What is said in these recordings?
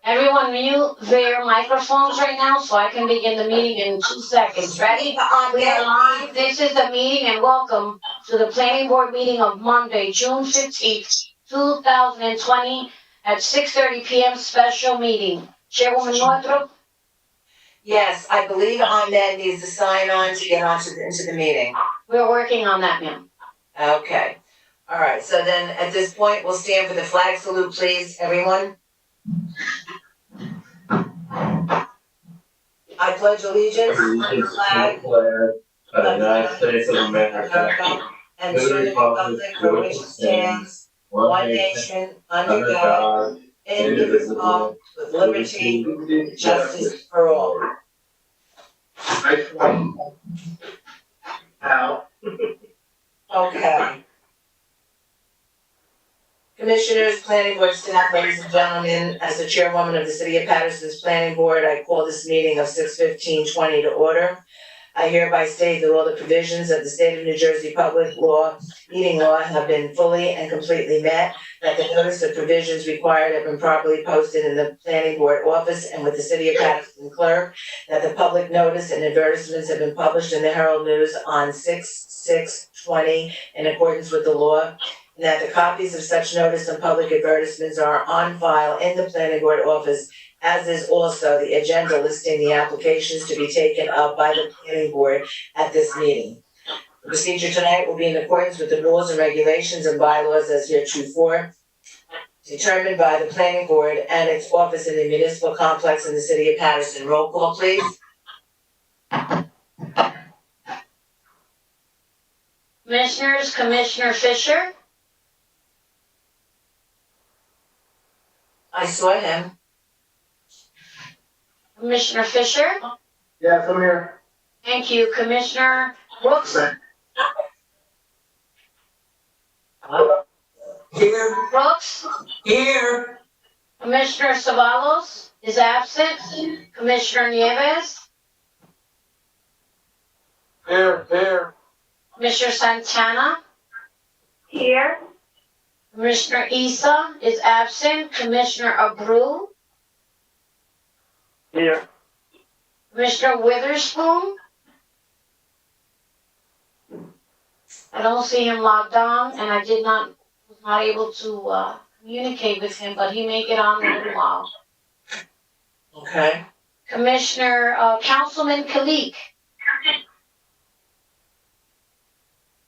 Everyone mute their microphones right now so I can begin the meeting in 2 seconds. Ready? We are live. This is the meeting and welcome to the planning board meeting of Monday, June 15th, 2020 at 6:30 p.m. special meeting. Chairwoman Northrop? Yes, I believe Ahmed needs to sign on to get into the meeting. We're working on that, ma'am. Okay. All right. So then at this point, we'll stand for the flag salute, please, everyone. I pledge allegiance to the flag of the United States of America and to the republic for which it stands, one nation, under God, indivisible, with liberty and justice for all. Okay. Commissioners, planning board staff, ladies and gentlemen, as the chairwoman of the City of Paterson's Planning Board, I call this meeting of 6/15/20 to order. I hereby state that all the provisions of the State of New Jersey Public Law, Meeting Law have been fully and completely met, that the notice of provisions required have been properly posted in the Planning Board office and with the City of Paterson clerk, that the public notice and advertisements have been published in the Herald News on 6/6/20 in accordance with the law, and that the copies of such notice and public advertisements are on file in the Planning Board office, as is also the agenda listing the applications to be taken up by the Planning Board at this meeting. The procedure tonight will be in accordance with the rules and regulations and bylaws as heretofore determined by the Planning Board and its office in the municipal complex in the City of Paterson. Roll call, please. Commissioners, Commissioner Fisher? I saw him. Commissioner Fisher? Yes, I'm here. Thank you. Commissioner Brooks? Here. Brooks? Here. Commissioner Savalos is absent. Commissioner Nieves? Here. Commissioner Santana? Here. Commissioner Issa is absent. Commissioner Abreu? Here. Commissioner Witherspoon? I don't see him logged on, and I was not able to communicate with him, but he may get on in a little while. Okay. Commissioner, Councilman Kalik?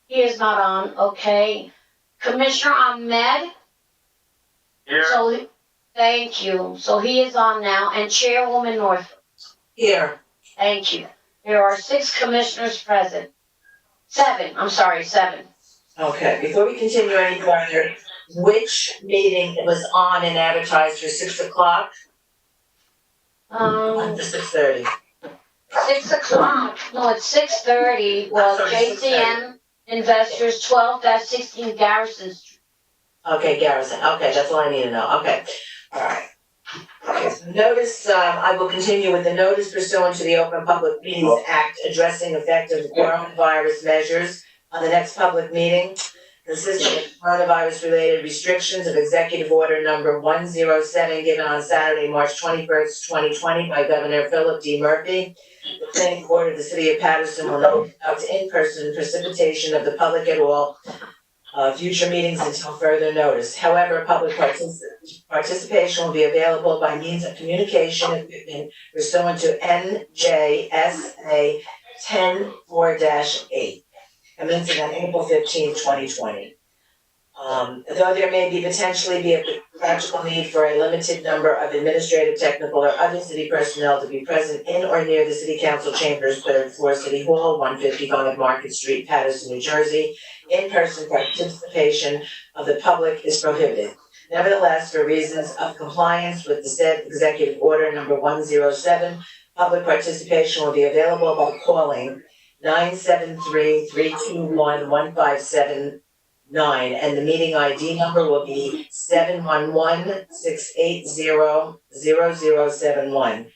He is not on, okay. Commissioner Ahmed? Here. Thank you. So he is on now, and Chairwoman North. Here. Thank you. There are 6 commissioners present. 7. Okay, before we continue any further, which meeting was on and advertised for 6 o'clock? To 6:30. 6 o'clock. No, it's 6:30. Well, Sorry, JCM Investors 12-16 Garrison Street. Okay, Garrison. Okay, that's all I need to know. Okay. All right. Okay, so notice, I will continue with the notice pursuant to the Open Public Meetings Act addressing effective coronavirus measures on the next public meeting, consisting of coronavirus-related restrictions of Executive Order Number 107 given on Saturday, March 21st, 2020 by Governor Philip D. Murphy. The Planning Board of the City of Paterson will not conduct in-person precipitation of the public at all future meetings until further notice. However, public participation will be available by means of communication equipment pursuant to NJSA 10-4-8, commencing on April 15, 2020. Though there may potentially be a practical need for a limited number of administrative, technical, or other city personnel to be present in or near the City Council chambers, 3rd floor, City Hall, 155 Market Street, Paterson, New Jersey, in-person participation of the public is prohibited. Nevertheless, for reasons of compliance with the said Executive Order Number 107, public participation will be available by calling 973-321-1579, and the meeting ID number will be 711-680-0071.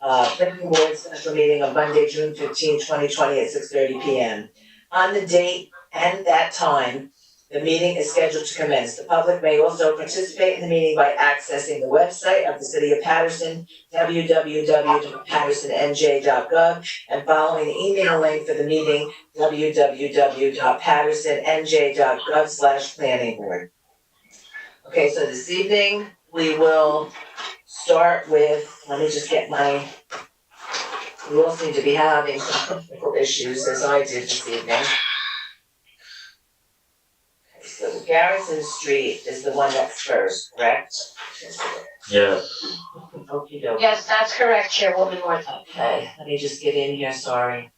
Planning Board special meeting on Monday, June 15, 2020 at 6:30 p.m. On the date and that time, The meeting is scheduled to commence. The public may also participate in the meeting by accessing the website of the City of Paterson, www.patersonnj.gov, and following the email link for the meeting, www.patersonnj.gov/planning-board. Okay, so this evening, we will start with, let me just get we all seem to be having some technical issues, as I did this evening. So Garrison Street is the one that's first, correct? Yes. Okey doke. Yes, that's correct, Chairwoman Norton. Okay, let me just get in here, sorry.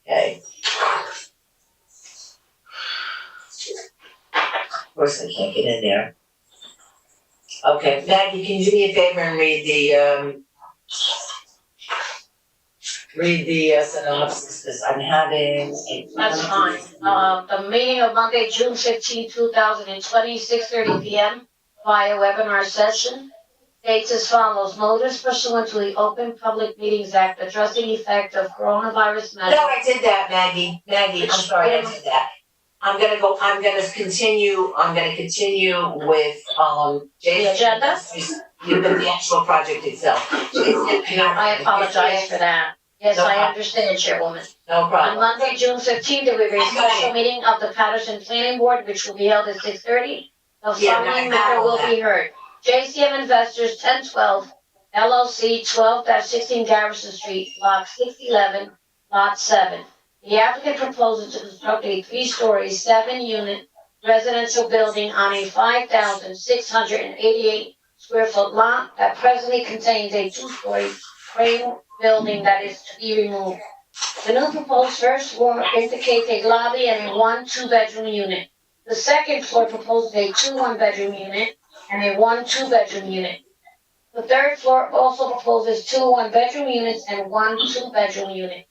Okay. Of course, I can't get in there. Okay, Maggie, can you do me a favor and read the synopsis, because I'm having. That's fine. The meeting of Monday, June 15, 2020, 6:30 p.m. via webinar session. Dates as follows. Notice pursuant to the Open Public Meetings Act addressing effect of coronavirus measures. No, I did that, Maggie. I'm sorry, I did that. I'm gonna continue with, The agenda? With the actual project itself. I apologize for that. Yes, No I problem. understand, Chairwoman. No On problem. Monday, June 15th, there will be a special meeting of the Paterson Planning Board, which will be held at 6:30. The following matter will be heard. JCM Investors, 1012, LLC, 12-16 Garrison Street, Block 611, Lot 7. The applicant proposes to construct a 3-story, 7-unit residential building on a 5,688 square foot lot that presently contains a 2-story frame building that is to be removed. The new proposed first floor indicates a lobby and a 1-2-bedroom unit. The second floor proposes a 2 1-bedroom unit and a 1 2-bedroom unit. The third floor also proposes 2 1-bedroom units and 1 2-bedroom unit.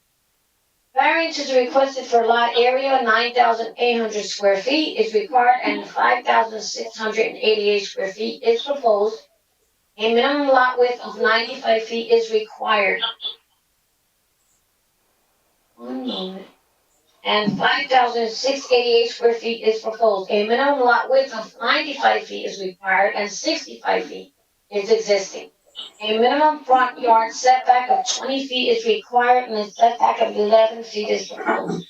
Variance is requested for lot area 9,800 square feet is required and 5,688 square feet is proposed. A minimum lot width of 95 feet is required. 1 moment. And 5,688 square feet is proposed. A minimum lot width of 95 feet is required and 65 feet is existing. A minimum front yard setback of 20 feet is required and a setback of 11 feet is proposed.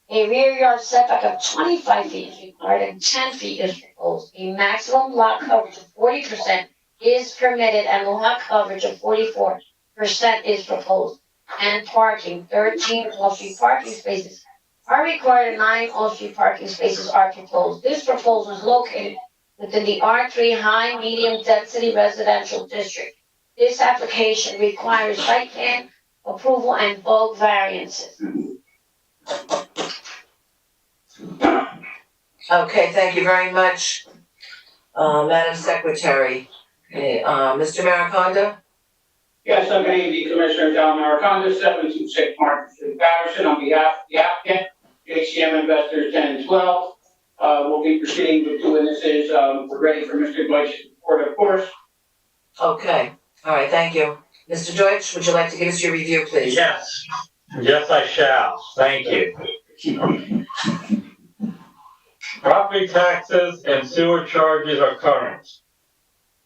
A rear yard setback of 25 feet is required and 10 feet is proposed. A maximum lot coverage of 40% is permitted and lot coverage of 44% is proposed. And parking, 13 off-street parking spaces are required and 9 off-street parking spaces are proposed. This proposal is located within the R3 high medium density residential district. This application requires site plan approval and bulk variances. Okay, thank you very much, Madam Secretary. Okay, Mr. Maricondo? Yes, good evening, Commissioner John Maricondo, 726 Market Street, Paterson, on behalf of the applicant, HCM Investors 1012. We'll be proceeding with 2 witnesses. We're ready for Mr. Deutsch's report, of course. Okay, all right, thank you. Mr. Deutsch, would you like to give us your review, please? Yes, I shall. Thank you. Property taxes and sewer charges are current.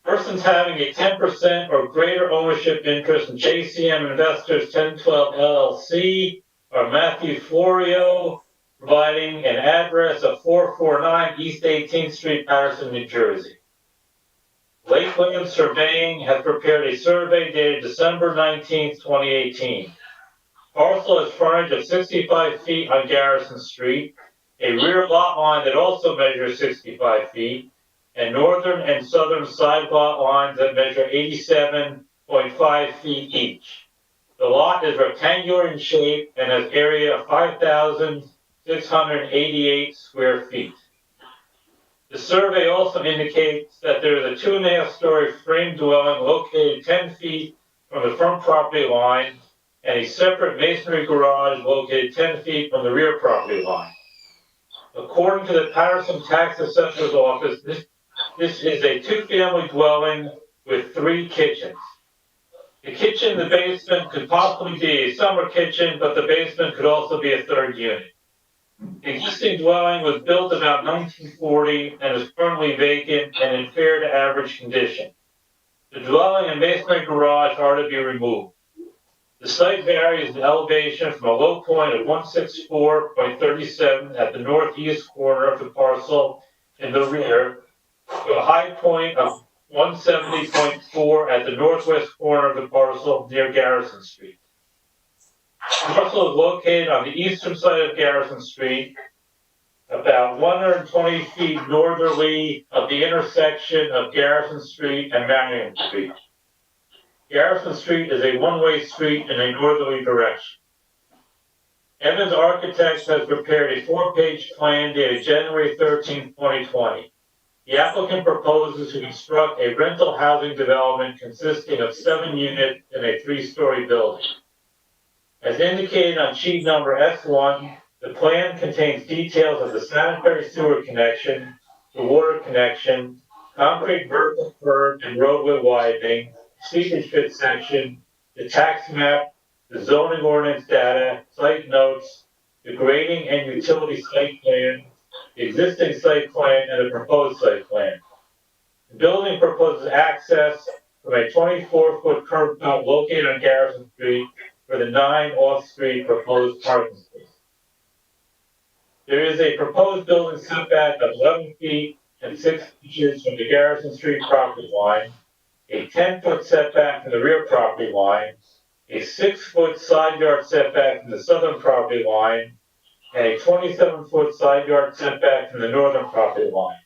Persons having a 10% or greater ownership interest in JCM Investors 1012 LLC are Matthew Florio, providing an address of 449 East 18th Street, Paterson, New Jersey. Lakeland Surveying has prepared a survey dated December 19th, 2018. Parcel has frontage of 65 feet on Garrison Street, a rear lot line that also measures 65 feet, and northern and southern side lot lines that measure 87.5 feet each. The lot is rectangular in shape and has area of 5,688 square feet. The survey also indicates that there is a 2.5-story frame dwelling located 10 feet from the front property line and a separate masonry garage located 10 feet from the rear property line. According to the Paterson Tax Assessor's Office, this is a 2-family dwelling with 3 kitchens. The kitchen in the basement could possibly be a summer kitchen, but the basement could also be a third unit. The existing dwelling was built about 1940 and is currently vacant and in fair to average condition. The dwelling and basement garage are to be removed. The site varies in elevation from a low point of 164.37 at the northeast corner of the parcel in the rear to a high point of 170.4 at the northwest corner of the parcel near Garrison Street. The parcel is located on the eastern side of Garrison Street, about 120 feet northerly of the intersection of Garrison Street and Marion Street. Garrison Street is a one-way street in a northerly direction. Evans Architects has prepared a 4-page plan dated January 13, 2020. The applicant proposes to construct a rental housing development consisting of 7 units in a 3-story building. As indicated on sheet number S1, the plan contains details of the sanitary sewer connection, the water connection, concrete vertical curb and roadway widening, seepage pit section, the tax map, the zoning ordinance data, site notes, the grading and utility site plan, the existing site plan, and the proposed site plan. The building proposes access from a 24-foot curb cut located on Garrison Street for the 9 off-street proposed parking spaces. There is a proposed building setback of 11 feet and 6 inches from the Garrison Street property line, a 10-foot setback from the rear property line, a 6-foot side yard setback from the southern property line, and a 27-foot side yard setback from the northern property line.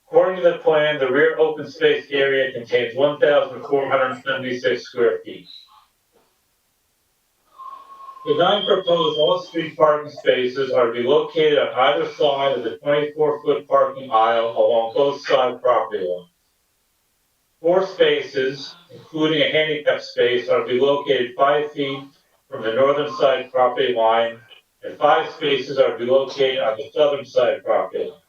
According to the plan, the rear open space area contains 1,476 square feet. The 9 proposed off-street parking spaces are to be located on either side of the 24-foot parking aisle along both side property lines. 4 spaces, including a handicap space, are to be located 5 feet from the northern side property line, and 5 spaces are to be located on the southern side property line.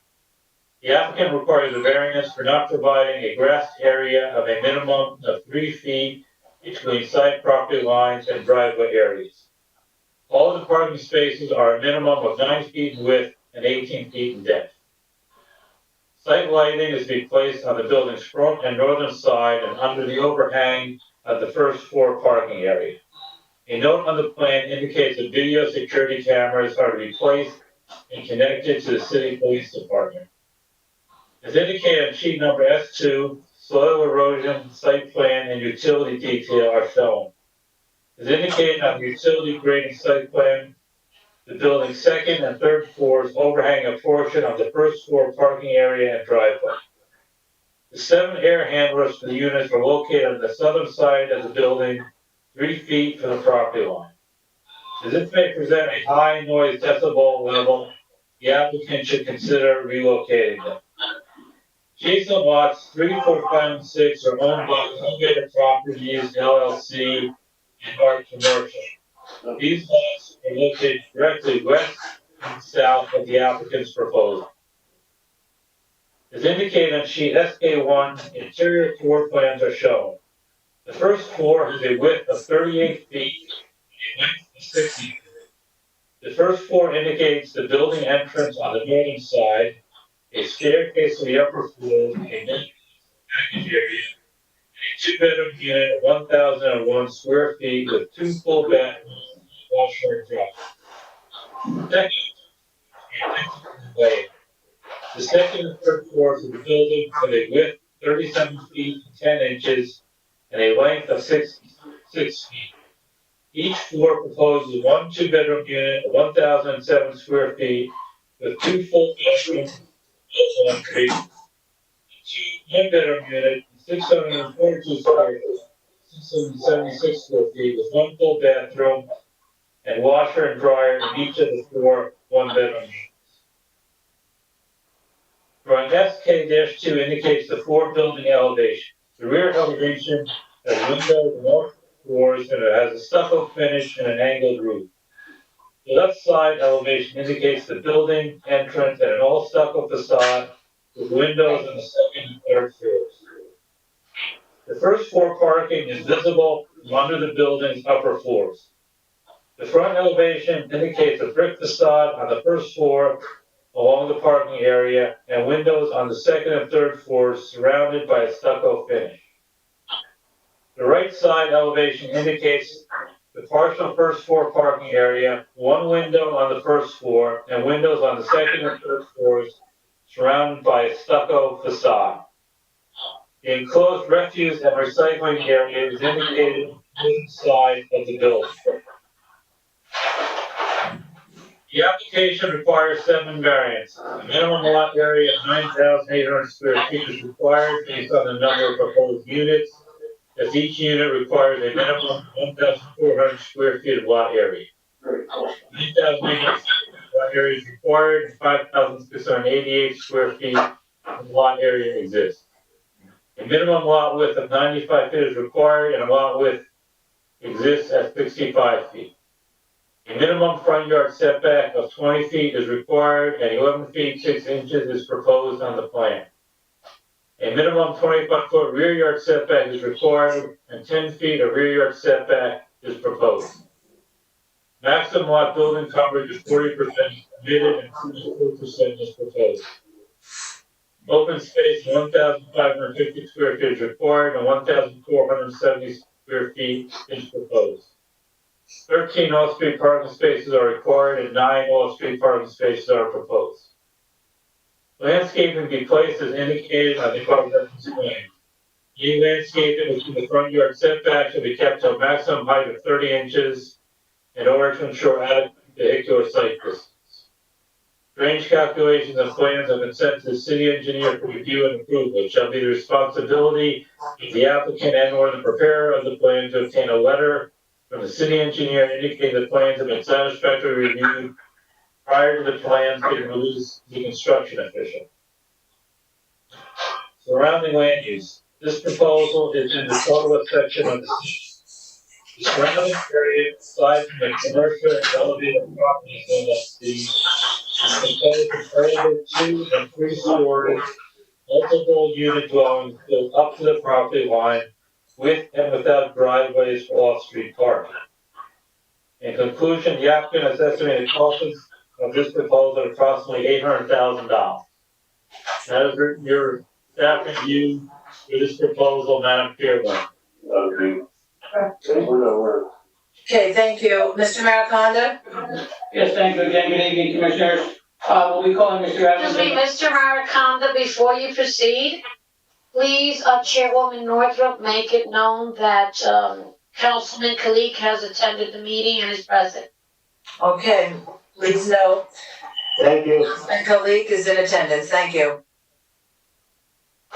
The applicant requires a variance for not providing a grassed area of a minimum of 3 feet between side property lines and driveway areas. All of the parking spaces are a minimum of 9 feet in width and 18 feet in depth. Site lighting is to be placed on the building's front and northern side and under the overhang of the first floor parking area. A note on the plan indicates that video security cameras are to be placed and connected to the city police department. As indicated on sheet number S2, soil erosion, site plan, and utility detail are shown. As indicated on the utility grading site plan, the building's second and third floors overhang a portion of the first floor parking area and driveway. The 7 air handlers for the units are located on the southern side of the building, 3 feet from the property line. As this may present a high noise decibel level, the applicant should consider relocating them. Adjacent lots 3, 4, 5, and 6 are owned by Elevator Properties LLC and are commercial. These lots are located directly west and south of the applicant's proposal. As indicated on sheet SK1, interior floor plans are shown. The first floor has a width of 38 feet and a length of 60 feet. The first floor indicates the building entrance on the northern side, a staircase to the upper floor, a package area, and a 2-bedroom unit of 1,001 square feet with 2 full bathrooms, washer and dryer. The second and third floors of the building have a width of 37 feet and 10 inches and a length of 6 feet. Each floor proposes 1 2-bedroom unit of 1,007 square feet with 2 full bathrooms, and 2 1-bedroom unit, 642 square feet, 676 square feet with 1 full bathroom and washer and dryer in each of the 4 1-bedroom units. Drawing SK-2 indicates the 4 building elevation. The rear elevation has windows and all floors and it has a stucco finish and an angled roof. The left side elevation indicates the building entrance and an all stucco facade with windows on the second and third floors. The first floor parking is visible from from under the building's upper floors. The front elevation indicates a brick facade on the first floor along the parking area and windows on the second and third floors surrounded by a stucco finish. The right side elevation indicates the partial first floor parking area, one window on the first floor, and windows on the second and third floors surrounded by a stucco facade. The enclosed refuse and recycling area is indicated on the side of the building. The application requires 7 variants. A minimum lot area of 9,800 square feet is required based on the number of proposed units, as each unit requires a minimum of 1,400 square feet of lot area. 9,800 lot area is required, and 5,688 square feet of lot area exists. A minimum lot width of 95 feet is required, and a lot width exists at 65 feet. A minimum front yard setback of 20 feet is required, and 11 feet 6 inches is proposed on the plan. A minimum 25-foot rear yard setback is required, and 10 feet of rear yard setback is proposed. Maximum lot building coverage is 40% permitted, and 24% is proposed. Open space 1,550 square feet is required, and 1,470 square feet is proposed. 13 off-street parking spaces are required, and 9 off-street parking spaces are proposed. Landscaping be placed as indicated on the above reference plan. Any landscaping within the front yard setback should be kept to a maximum height of 30 inches in order to ensure adequate vehicular sight distance. Range calculations and plans have been sent to the city engineer for review and approval. It shall be the responsibility of the applicant and/or the preparer of the plan to obtain a letter from the city engineer indicating the plans have been satisfactorily reviewed prior to the plans being released to the construction official. Surrounding land use. This proposal is in the total section of the surrounding area, aside from the commercial and elevated properties in the proposed private 2 and 3 story multiple unit dwellings built up to the property line with and without driveways for off-street parking. In conclusion, the applicant has estimated costs of this proposal at approximately $800,000. That is your staff review for this proposal, Madam Chairman. Okay, thank you. Mr. Maricondo? Yes, thank you again. Good evening, Commissioners. We'll be calling Mr. Evans. Excuse me, Mr. Maricondo, before you proceed, please, Chairwoman Northrup, make it known that, Councilman Kalik has attended the meeting and is present. Okay, please note. Thank you. And Kalik is in attendance. Thank you.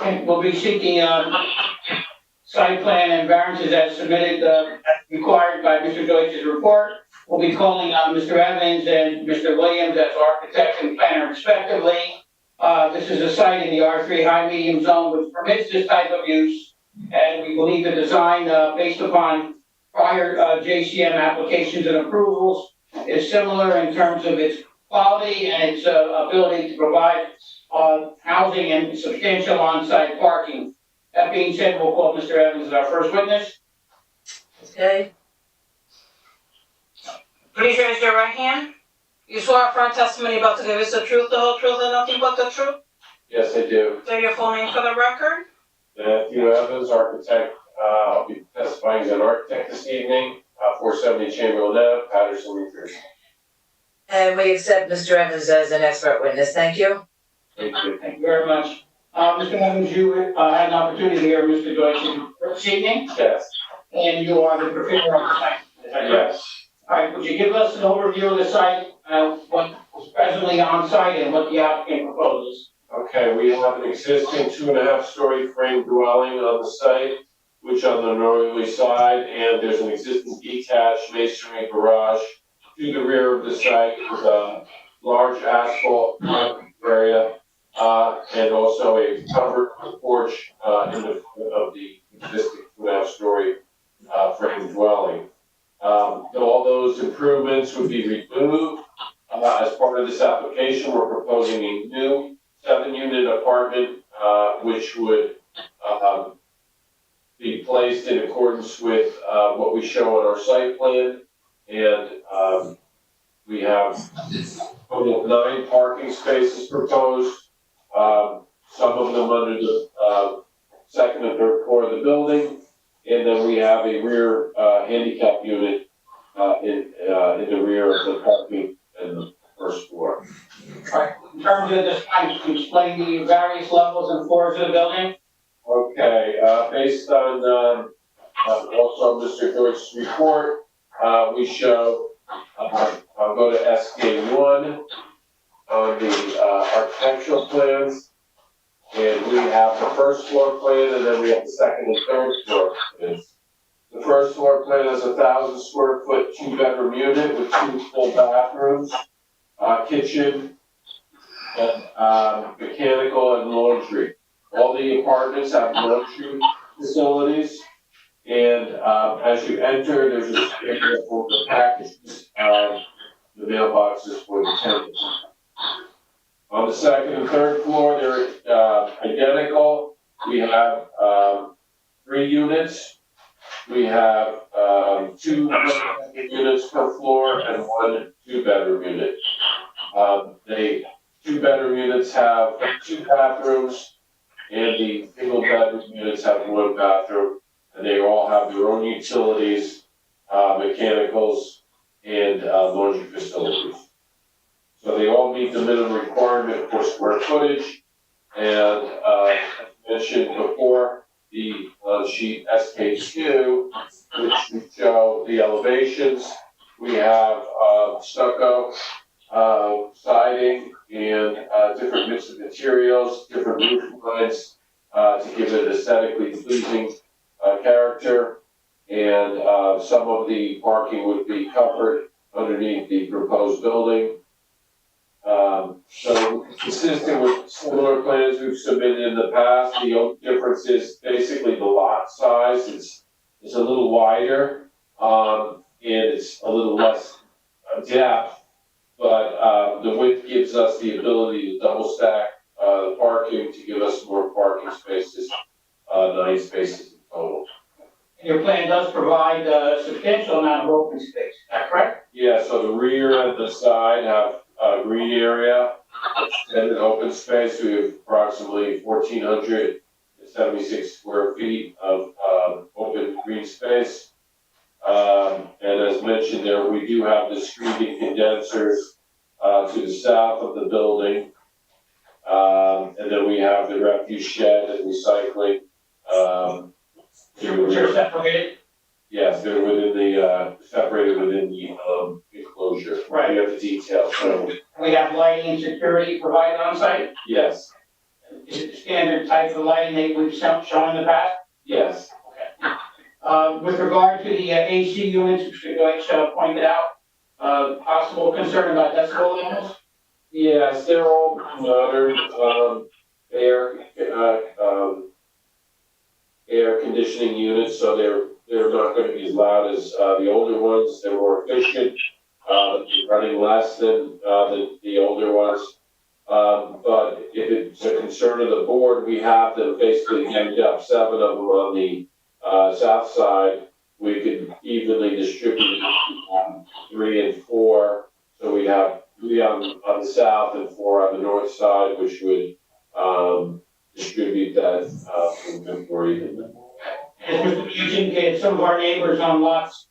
Okay, we'll be seeking, site plan and variances as submitted, as required by Mr. Deutsch's report. We'll be calling on Mr. Evans and Mr. Williams as architect and planner respectively. This is a site in the R3 high medium zone which permits this type of use. And we believe the design, based upon prior JCM applications and approvals, is similar in terms of its quality and its ability to provide housing and substantial on-site parking. That being said, we'll call Mr. Evans as our first witness. Okay. Please raise your right hand. You swear affirm testimony about to give us the truth, the whole truth, and nothing but the truth? Yes, I do. Say your full name for the record. Matthew Evans, architect. I'll be testifying as an architect this evening, 470 Chamberlain Ave, Paterson, New Jersey. And we accept Mr. Evans as an expert witness. Thank you. Thank you. Thank you very much. Mr. Evans, you had an opportunity to hear Mr. Deutsch this evening, Yes. and you are the preparer of the site. Is that correct? Yes. All right, would you give us an overview of the site, what is presently on site and what the applicant proposes? Okay, we have an existing 2.5-story frame dwelling on the site, which on the northerly side, and there's an existing detached masonry garage to the rear of the site with a large asphalt parking area, and also a covered porch in the front of the existing 2.5-story frame dwelling. All those improvements would be removed. As part of this application, we're proposing a new 7-unit apartment, which would be placed in accordance with, what we show on our site plan. And, we have a total of 9 parking spaces proposed. Some of them under the, second and third floor of the building. And then we have a rear, handicap unit, in the rear of the parking and the first floor. Right. In terms of this, can you explain the various levels and floors of the building? Okay, based on, also Mr. Deutsch's report, we show, I'll go to SK1 on the, architectural plans. And we have the first floor plan, and then we have the second and third floor plans. The first floor plan is 1,000 square foot, 2-bedroom unit with 2 full bathrooms, kitchen, and, mechanical and laundry. All the apartments have laundry facilities, and, as you enter, there's a area for the packages, the mailboxes for the tenants. On the second and third floor, they're, identical. We have, 3 units. We have, 2 units per floor and 1 2-bedroom unit. The 2-bedroom units have 2 bathrooms, and the single bedroom units have 1 bathroom, and they all have their own utilities, mechanicals, and, laundry facilities. So they all meet the minimum requirement for square footage, and, as mentioned before, the, sheet SK2, which we show the elevations. We have, stucco, siding, and, different mix of materials, different roof lines, to give it aesthetically pleasing, character. And, some of the parking would be covered underneath the proposed building. So consistent with similar plans we've submitted in the past, the only difference is basically the lot size. It's a little wider, and it's a little less depth, but, the width gives us the ability to double stack, the parking to give us more parking spaces, 9 spaces in total. And your plan does provide a substantial amount of open space, is that correct? Yeah, so the rear and the side have a green area, extended open space. We have approximately 1,476 square feet of, open green space. And as mentioned there, we do have the screening condensers, to the south of the building. And then we have the refuse shed and recycling, Which are separated? Yes, they're within the, separated within the, enclosure. Right. We have the details, so, We have lighting and security provided on site? yes, Is it the standard type of lighting that we've shown in the past? yes. With regard to the AC units, which Deutsch pointed out, possible concern about decibel levels? Yes, they're all modern, air conditioning units, so they're not gonna be as loud as, the older ones. They're more efficient, running less than, the older ones. But if it's a concern of the board, we have them basically hemmed up, 7 of them on the, south side. We could evenly distribute, 3 and 4, so we'd have 3 on the south and 4 on the north side, which would, distribute that, movement more evenly. As Mr. Hughes indicated, some of our neighbors on lots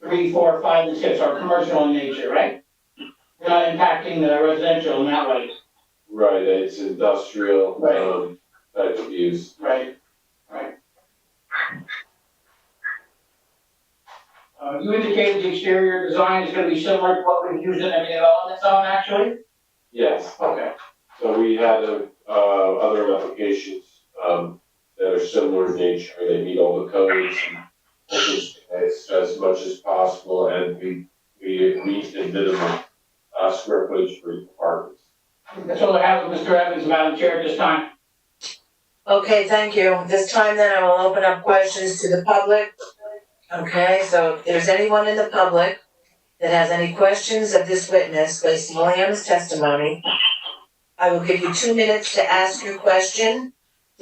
3, 4, 5, and 6 are commercial in nature, right? We're not impacting the residential in that way. Right, it's industrial, Right. type of use. Right. You indicated the exterior design is gonna be similar to what we've used in the development zone, actually? Yes, Okay. so we had, other applications, that are similar in nature. They meet all the codes and open space as much as possible, and we meet the minimum, square footage for apartments. That's all I have with Mr. Evans, Madam Chair, at this time. Okay, thank you. This time then I will open up questions to the public. Okay, so if there's anyone in the public that has any questions of this witness based solely on his testimony, I will give you 2 minutes to ask your question.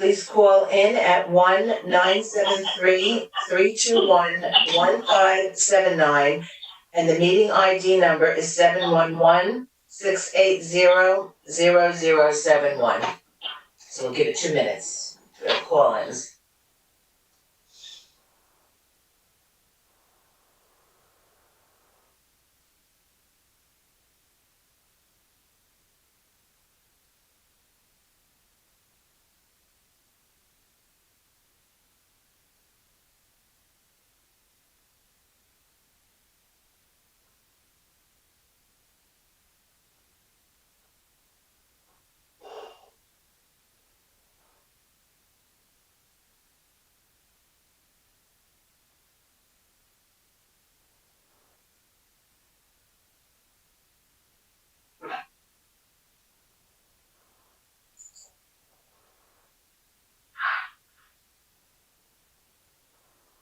please call in at 1-973-321-1579. And the meeting ID number is 711-680-0071. So we'll give it 2 minutes for call-ins.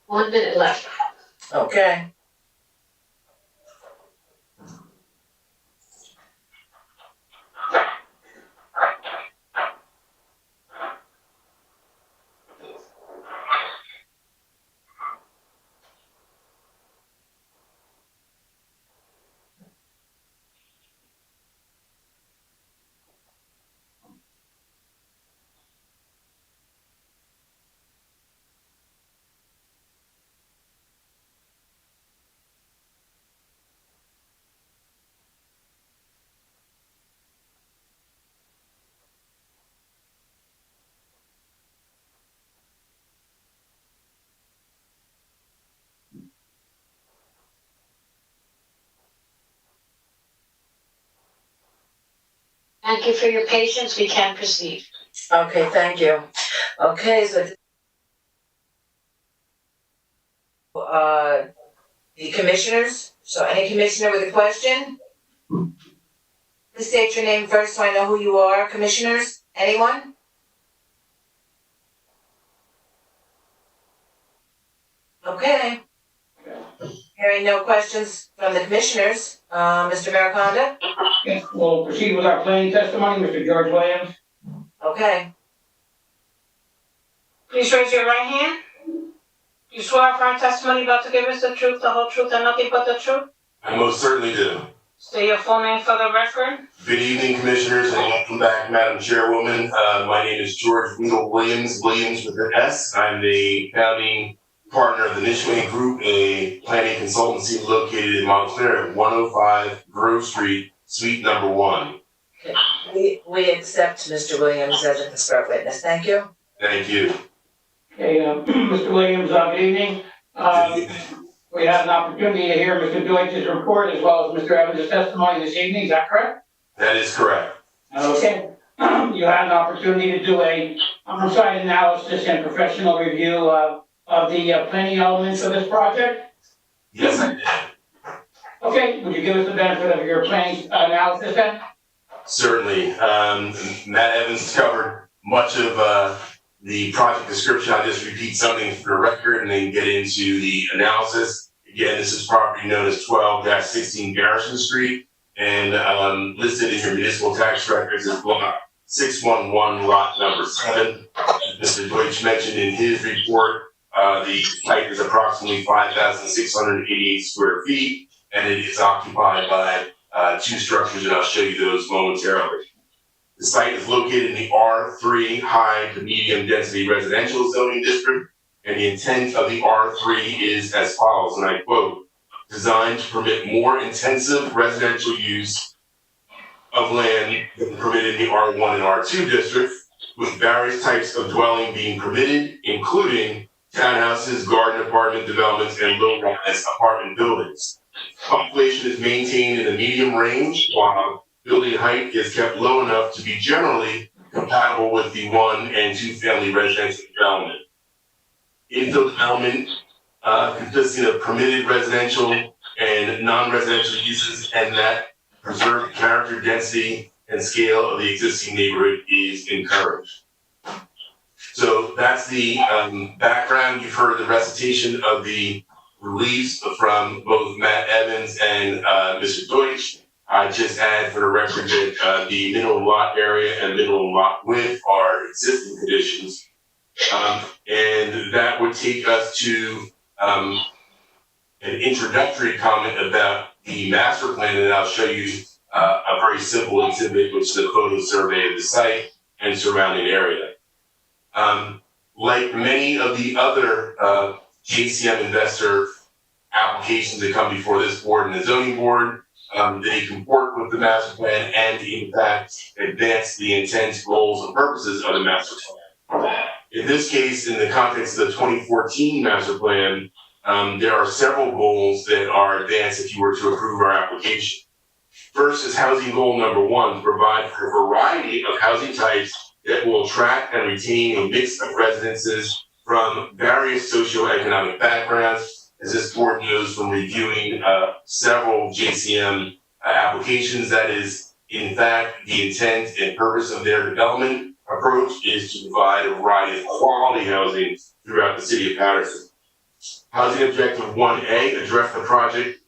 One minute left. Okay. Thank you for your patience. We can proceed. Okay, thank you. Okay, so the commissioners, so any commissioner with a question? Please state your name first so I know who you are, commissioners. Anyone? Okay. Hearing no questions from the commissioners, Mr. Mariconda? Okay, we'll proceed with our planning testimony, Mr. George Williams. Okay. Please raise your right hand. You swear affirm testimony about to give us the truth, the whole truth, and nothing but the truth? I most certainly do. State your full name for the record. Good evening, Commissioners, and welcome back, Madam Chairwoman. My name is George Wendell Williams, Williams with an S. I'm the founding partner of the Nishway Group, a planning consultancy located in Montclair at 105 Grove Street, Suite number 1. We accept Mr. Williams as an expert witness. Thank you. Thank you. Okay, Mr. Williams, good evening. We had an opportunity to hear Mr. Deutsch's report as well as Mr. Evans' testimony this evening, is that correct? That is correct. Okay. You had an opportunity to do a on-site analysis and professional review of the planning elements of this project? Yes, I did. Okay, would you give us the benefit of your planning analysis then? Certainly. Matt Evans covered much of the project description. I'll just repeat something for the record and then get into the analysis. Again, this is property known as 12-16 Garrison Street and listed in your municipal tax records as block 611, lot number 7. As Mr. Deutsch mentioned in his report, the site is approximately 5,688 square feet, and it is occupied by 2 structures, and I'll show you those momentarily. The site is located in the R3 high to medium density residential zoning district, and the intent of the R3 is as follows, and I quote, designed to permit more intensive residential use of land than permitted in the R1 and R2 districts, with various types of dwelling being permitted, including townhouses, garden apartment developments, and low-rise apartment buildings. Population is maintained in the medium range, while building height is kept low enough to be generally compatible with the 1 and 2 family residential development. Infill development consisting of permitted residential and non-residential uses, and that preserved character, density, and scale of the existing neighborhood is encouraged. So that's the background. You've heard the recitation of the release from both Matt Evans and Mr. Deutsch. I just add for the record that the minimum lot area and minimum lot width are existing conditions And that would take us to an introductory comment about the master plan, and I'll show you a very simple exhibit, which is a photo survey of the site and surrounding area. Like many of the other JCM investor applications that come before this board and the zoning board, they comport with the master plan and in fact advance the intent, goals, and purposes of the master plan. In this case, in the context of the 2014 master plan, there are several goals that are advanced if you were to approve our application. First is housing goal number 1, to provide for a variety of housing types that will attract and retain a mix of residences from various socioeconomic backgrounds. As this board knows from reviewing several JCM applications, that is, in fact, the intent and purpose of their development approach is to provide a variety of quality housing throughout the city of Paterson. Housing objective 1A, address project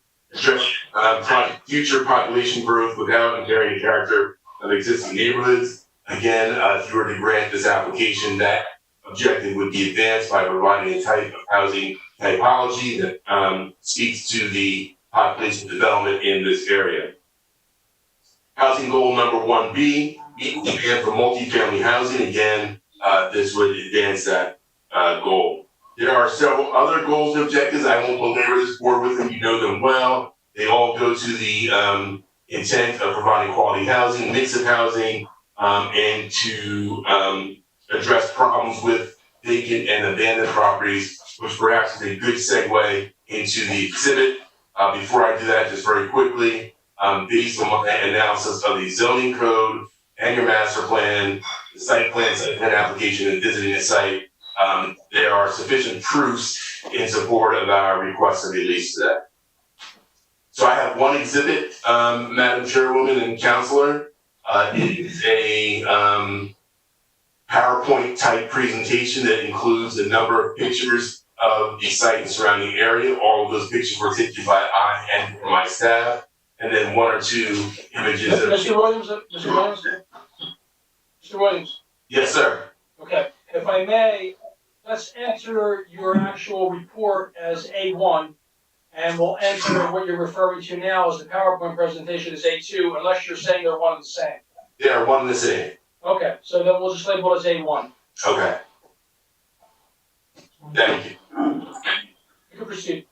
future population growth without impairing the character of existing neighborhoods. Again, if you were to grant this application, that objective would be advanced by providing a type of housing typology that speaks to the population development in this area. Housing goal number 1B, equal demand for multifamily housing. Again, this would advance that goal. There are several other goals and objectives. I won't belabor this board with them. You know them well. They all go to the intent of providing quality housing, mix of housing, and to address problems with vacant and abandoned properties, which perhaps is a good segue into the exhibit. Before I do that, just very quickly, based on my analysis of the zoning code and your master plan, the site plan application, and visiting the site, there are sufficient proofs in support of our request to release that. So I have one exhibit, Madam Chairwoman and Councilor. It is a PowerPoint type presentation that includes a number of pictures of the site and surrounding area. All of those pictures were taken by I and my staff, and then one or two images. Mr. Williams, Mr. Williams. Yes, sir. Okay, if I may, let's enter your actual report as A1, and we'll enter what you're referring to now as the PowerPoint presentation as A2, unless you're saying they're one and the same. They are one and the same. Okay, so then we'll just label it as A1. Okay. Thank you. You can proceed.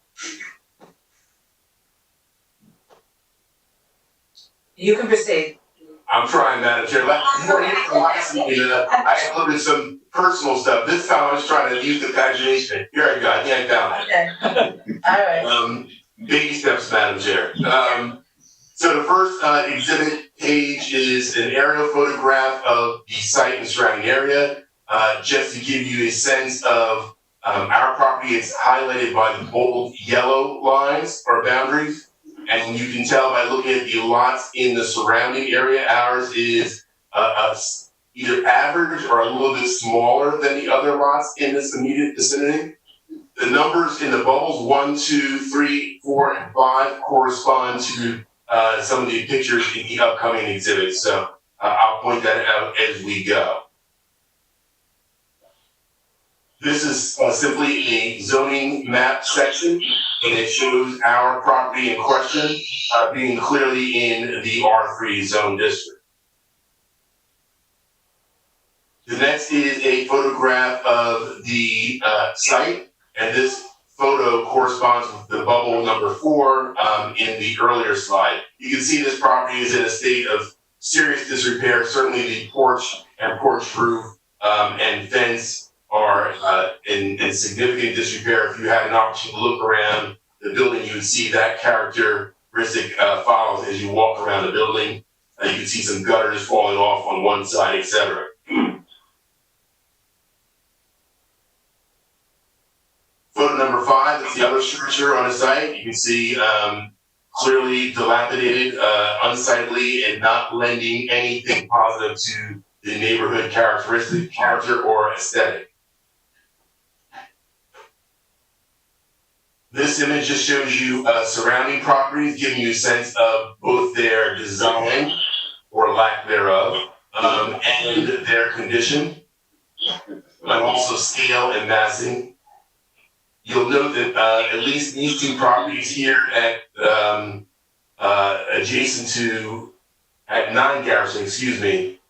You can proceed. I'm trying, Madam Chair. I included some personal stuff. This time I was trying to use the pagination. Here I go. I can't down it. Okay. All right. Baby steps, Madam Chair. So the first exhibit page is an aerial photograph of the site and surrounding area. Just to give you a sense of our property, it's highlighted by the bold yellow lines or boundaries. And you can tell by looking at the lots in the surrounding area, ours is either average or a little bit smaller than the other lots in this immediate vicinity. The numbers in the bubbles, 1, 2, 3, 4, and 5 correspond to some of the pictures in the upcoming exhibits. So I'll point that out as we go. This is simply a zoning map section, and it shows our property in question being clearly in the R3 zone district. The next is a photograph of the site, and this photo corresponds with the bubble number 4 in the earlier slide. You can see this property is in a state of serious disrepair. Certainly the porch and porch roof and fence are in significant disrepair. If you had an opportunity to look around the building, you would see that characteristic follows as you walk around the building. You can see some gutters falling off on one side, etc. Photo number 5 is the other structure on the site. You can see clearly dilapidated, unsightly, and not lending anything positive to the neighborhood character or aesthetic. This image just shows you surrounding properties, giving you a sense of both their design or lack thereof, and their condition. but also scale and massing. You'll note that at least these two properties here at adjacent to at 9 Garrison,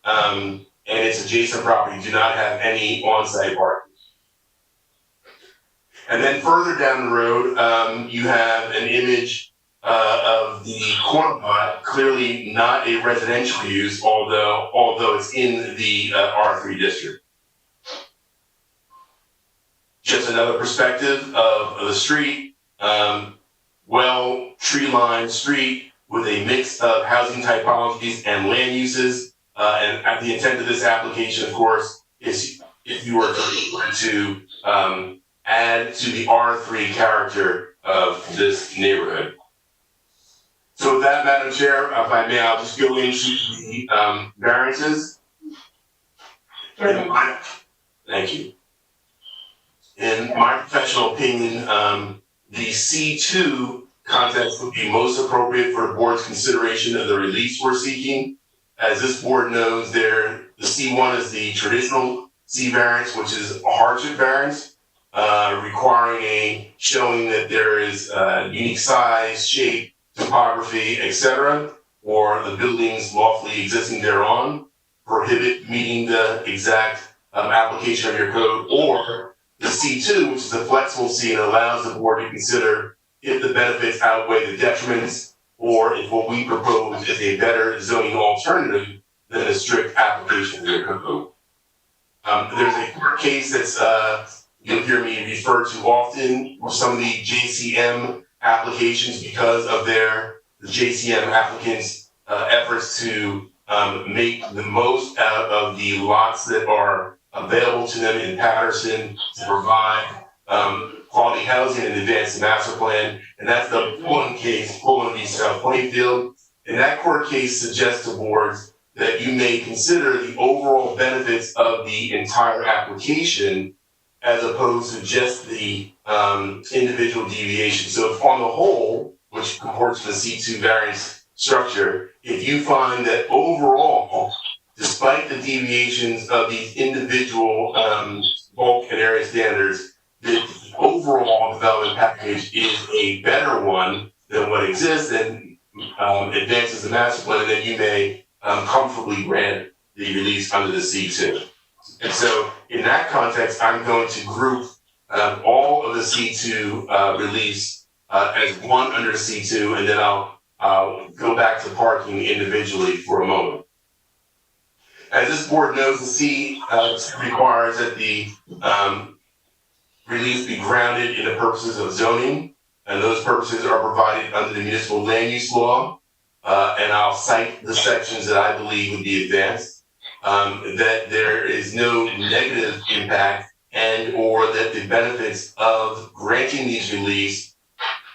and its adjacent property do not have any on-site parking. And then further down the road, you have an image of the corner lot, clearly not a residential use, although it's in the R3 district. Just another perspective of the street, well tree-lined street with a mix of housing typologies and land uses. And the intent of this application, of course, is if you were to add to the R3 character of this neighborhood. So with that, Madam Chair, if I may, I'll just go into the variances. Thank you. In my professional opinion, the C2 context would be most appropriate for the board's consideration of the release we're seeking. As this board knows, the C1 is the traditional C variance, which is a hardship variance, requiring a showing that there is unique size, shape, topography, etc., or the buildings lawfully existing thereon prohibit meeting the exact application of your code, or the C2, which is a flexible C and allows the board to consider if the benefits outweigh the detriments, or if what we propose is a better zoning alternative than a strict application of your code. There's a court case that's you'll hear me refer to often with some of the JCM applications because of the JCM applicants' efforts to make the most out of the lots that are available to them in Paterson to provide quality housing and advance the master plan. And that's the Pullen case, Pullen v. South Plainfield. And that court case suggests to boards that you may consider the overall benefits of the entire application as opposed to just the individual deviation. So if on the whole, which comports to the C2 variance structure, if you find that overall, despite the deviations of these individual bulk and area standards, the overall development package is a better one than what exists and advances the master plan, then you may comfortably grant the release under the C2. And so in that context, I'm going to group all of the C2 release as one under C2, and then I'll go back to parking individually for a moment. As this board knows, the C requires that the release be grounded in the purposes of zoning, and those purposes are provided under the municipal land use law. And I'll cite the sections that I believe would be advanced, that there is no negative impact and or that the benefits of granting these release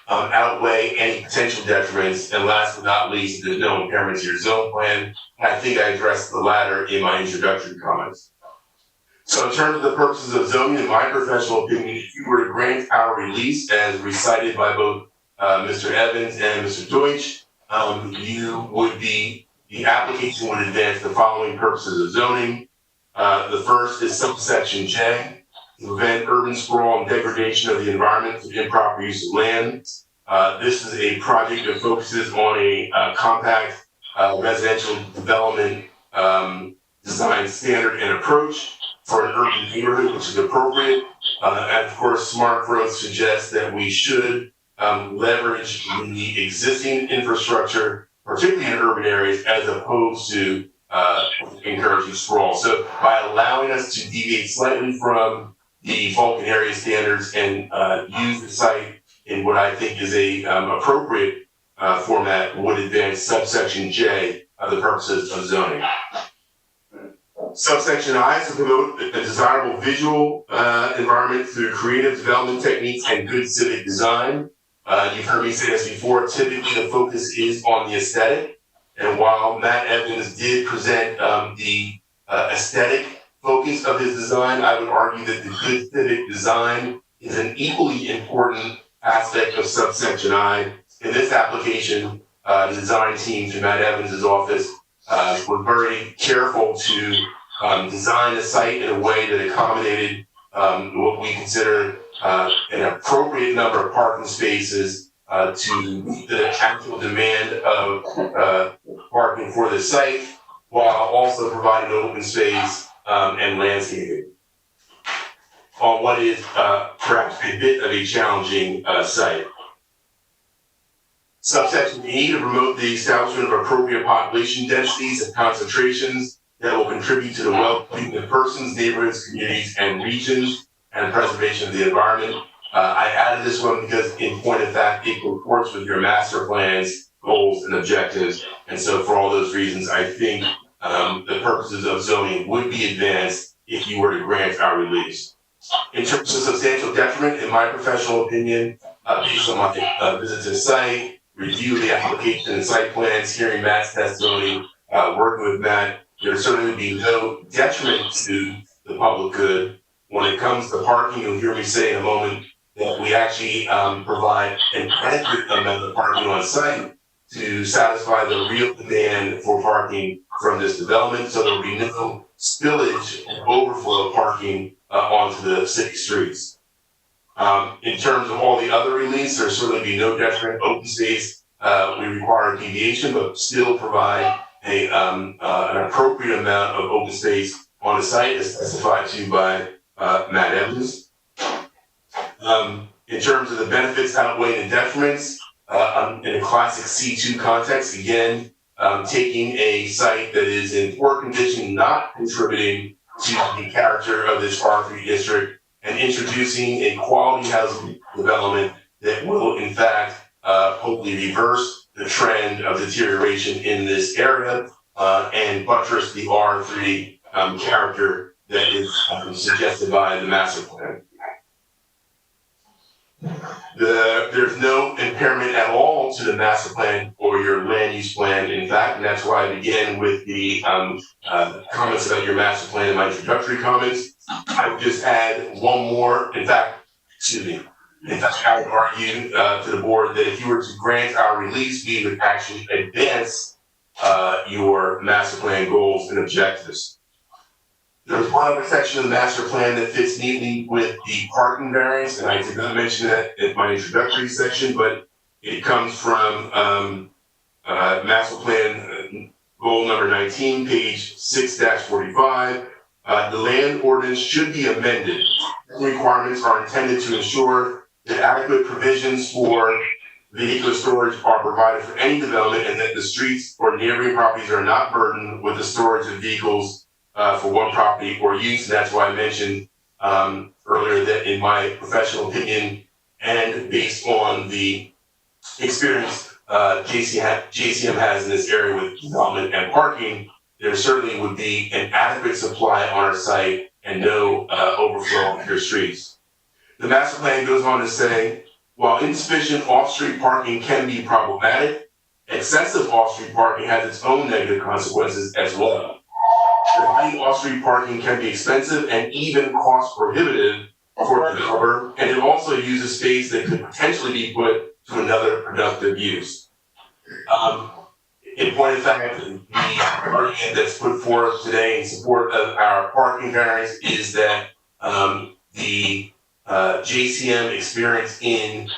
outweigh any potential detriments. And last but not least, there's no impairment to your zone plan. I think I addressed the latter in my introductory comments. So in terms of the purposes of zoning, in my professional opinion, if you were to grant our release as recited by both Mr. Evans and Mr. Deutsch, the application would advance the following purposes of zoning. The first is subsection J, to prevent urban sprawl and degradation of the environment through improper use of land. This is a project that focuses on a compact residential development design standard and approach for an urban neighborhood, which is appropriate. And of course, smart growth suggests that we should leverage the existing infrastructure, particularly in urban areas, as opposed to encouraging sprawl. So by allowing us to deviate slightly from the Vulcan area standards and use the site in what I think is a appropriate format would advance subsection J of the purposes of zoning. Subsection I is to promote a desirable visual environment through creative development techniques and good civic design. You've heard me say this before, typically the focus is on the aesthetic. And while Matt Evans did present the aesthetic focus of his design, I would argue that the good civic design is an equally important aspect of subsection I. In this application, the design team to Matt Evans' office were very careful to design the site in a way that accommodated what we consider an appropriate number of parking spaces to meet the actual demand of parking for the site, while also providing open space and landscaping on what is perhaps a bit of a challenging site. Subsection E, to promote the establishment of appropriate population densities and concentrations that will contribute to the well-being of persons, neighborhoods, communities, and regions, and preservation of the environment. I added this one because, in point of fact, it comports with your master plans, goals, and objectives. And so, for all those reasons, I think the purposes of zoning would be advanced if you were to grant our release. In terms of substantial detriment, in my professional opinion, based on my visit to the site, review of the application and site plans, hearing Matt's testimony, working with Matt, there certainly would be no detriment to the public good. When it comes to parking, you'll hear me say in a moment that we actually provide an adequate amount of parking on site to satisfy the real demand for parking from this development, so there will be no spillage and overflow of parking onto the city streets. In terms of all the other reliefs, there'll certainly be no detriment. Open space, we require a deviation, but still provide an appropriate amount of open space on the site, as testified to by Matt Evans. In terms of the benefits outweighing the detriments, in a classic C2 context, again, taking a site that is in poor condition, not contributing to the character of this R3 district, and introducing a quality housing development that will, in fact, hopefully reverse the trend of deterioration in this area and buttress the R3 character that is suggested by the master plan. There's no impairment at all to the master plan or your land use plan, in fact, and that's why I began with the comments about your master plan in my introductory comments. I would just add one more, in fact, I would argue to the board that if you were to grant our release, we would actually advance your master plan goals and objectives. There's one other section of the master plan that fits neatly with the parking variance, and I did not mention that in my introductory section, but it comes from master plan goal number 19, page 6-45. The land ordinance should be amended. Requirements are intended to ensure that adequate provisions for vehicular storage are provided for any development, and that the streets or neighboring properties are not burdened with the storage of vehicles for one property or use. And that's why I mentioned earlier that in my professional opinion and based on the experience JCM has in this area with development and parking, there certainly would be an adequate supply on our site and no overflow of your streets. The master plan goes on to say, while insufficient off-street parking can be problematic, excessive off-street parking has its own negative consequences as well. Providing off-street parking can be expensive and even cost prohibitive for the developer, and it also uses space that could potentially be put to another productive use. In point of fact, the argument that's put forth today in support of our parking variance is that the JCM experience in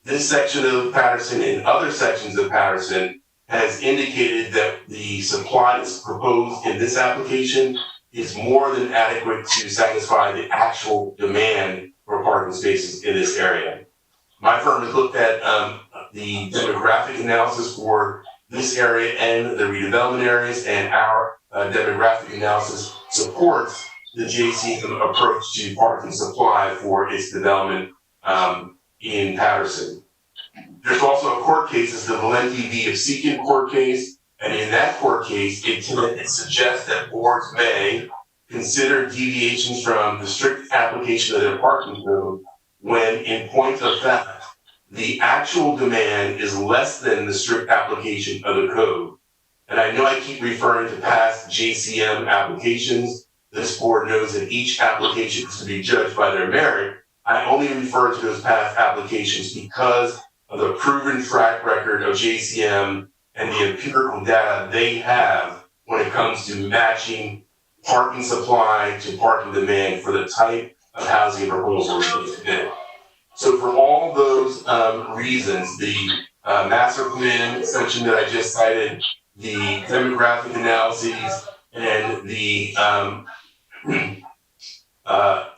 this section of Paterson and other sections of Paterson has indicated that the supply that's proposed in this application is more than adequate to satisfy the actual demand for parking spaces in this area. My firm has looked at the demographic analysis for this area and the redevelopment areas, and our demographic analysis supports the JCM approach to parking supply for its development in Paterson. There's also a court case, it's the Valenti v. Obsequian court case, and in that court case, it suggests that boards may consider deviations from the strict application of their parking code when, in point of fact, the actual demand is less than the strict application of the code. And I know I keep referring to past JCM applications. This board knows that each application is to be judged by their merit. I only refer to those past applications because of the proven track record of JCM and the empirical data they have when it comes to matching parking supply to parking demand for the type of housing proposal we submit. So for all those reasons, the master plan section that I just cited, the demographic analyses, and the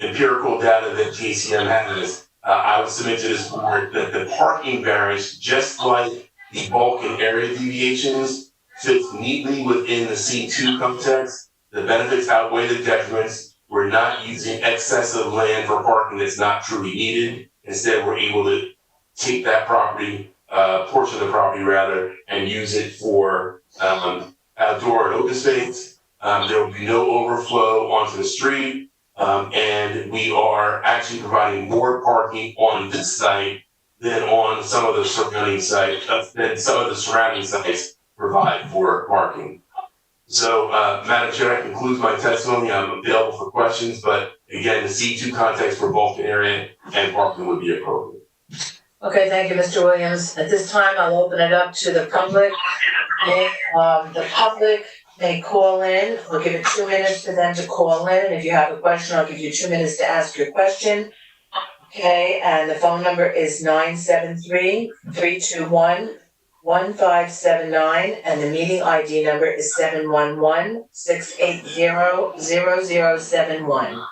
empirical data that JCM has, I would submit to this board that the parking variance, just like the bulk and area deviations, fits neatly within the C2 context. The benefits outweigh the detriments. We're not using excessive land for parking that's not truly needed. Instead, we're able to take that property, portion of the property rather, and use it for outdoor and open space. There will be no overflow onto the street. And we are actually providing more parking on this site than on some of the surrounding sites, provide for parking. So, Madam Chair, that concludes my testimony. I'm available for questions, but again, the C2 context for bulk area and parking would be appropriate. Okay, thank you, Mr. Williams. At this time, I'll open it up to the public. The public may call in. We'll give it 2 minutes for them to call in. And if you have a question, I'll give you 2 minutes to ask your question. Okay, and the phone number is 973-321-1579, and the meeting ID number is 711-680-0071.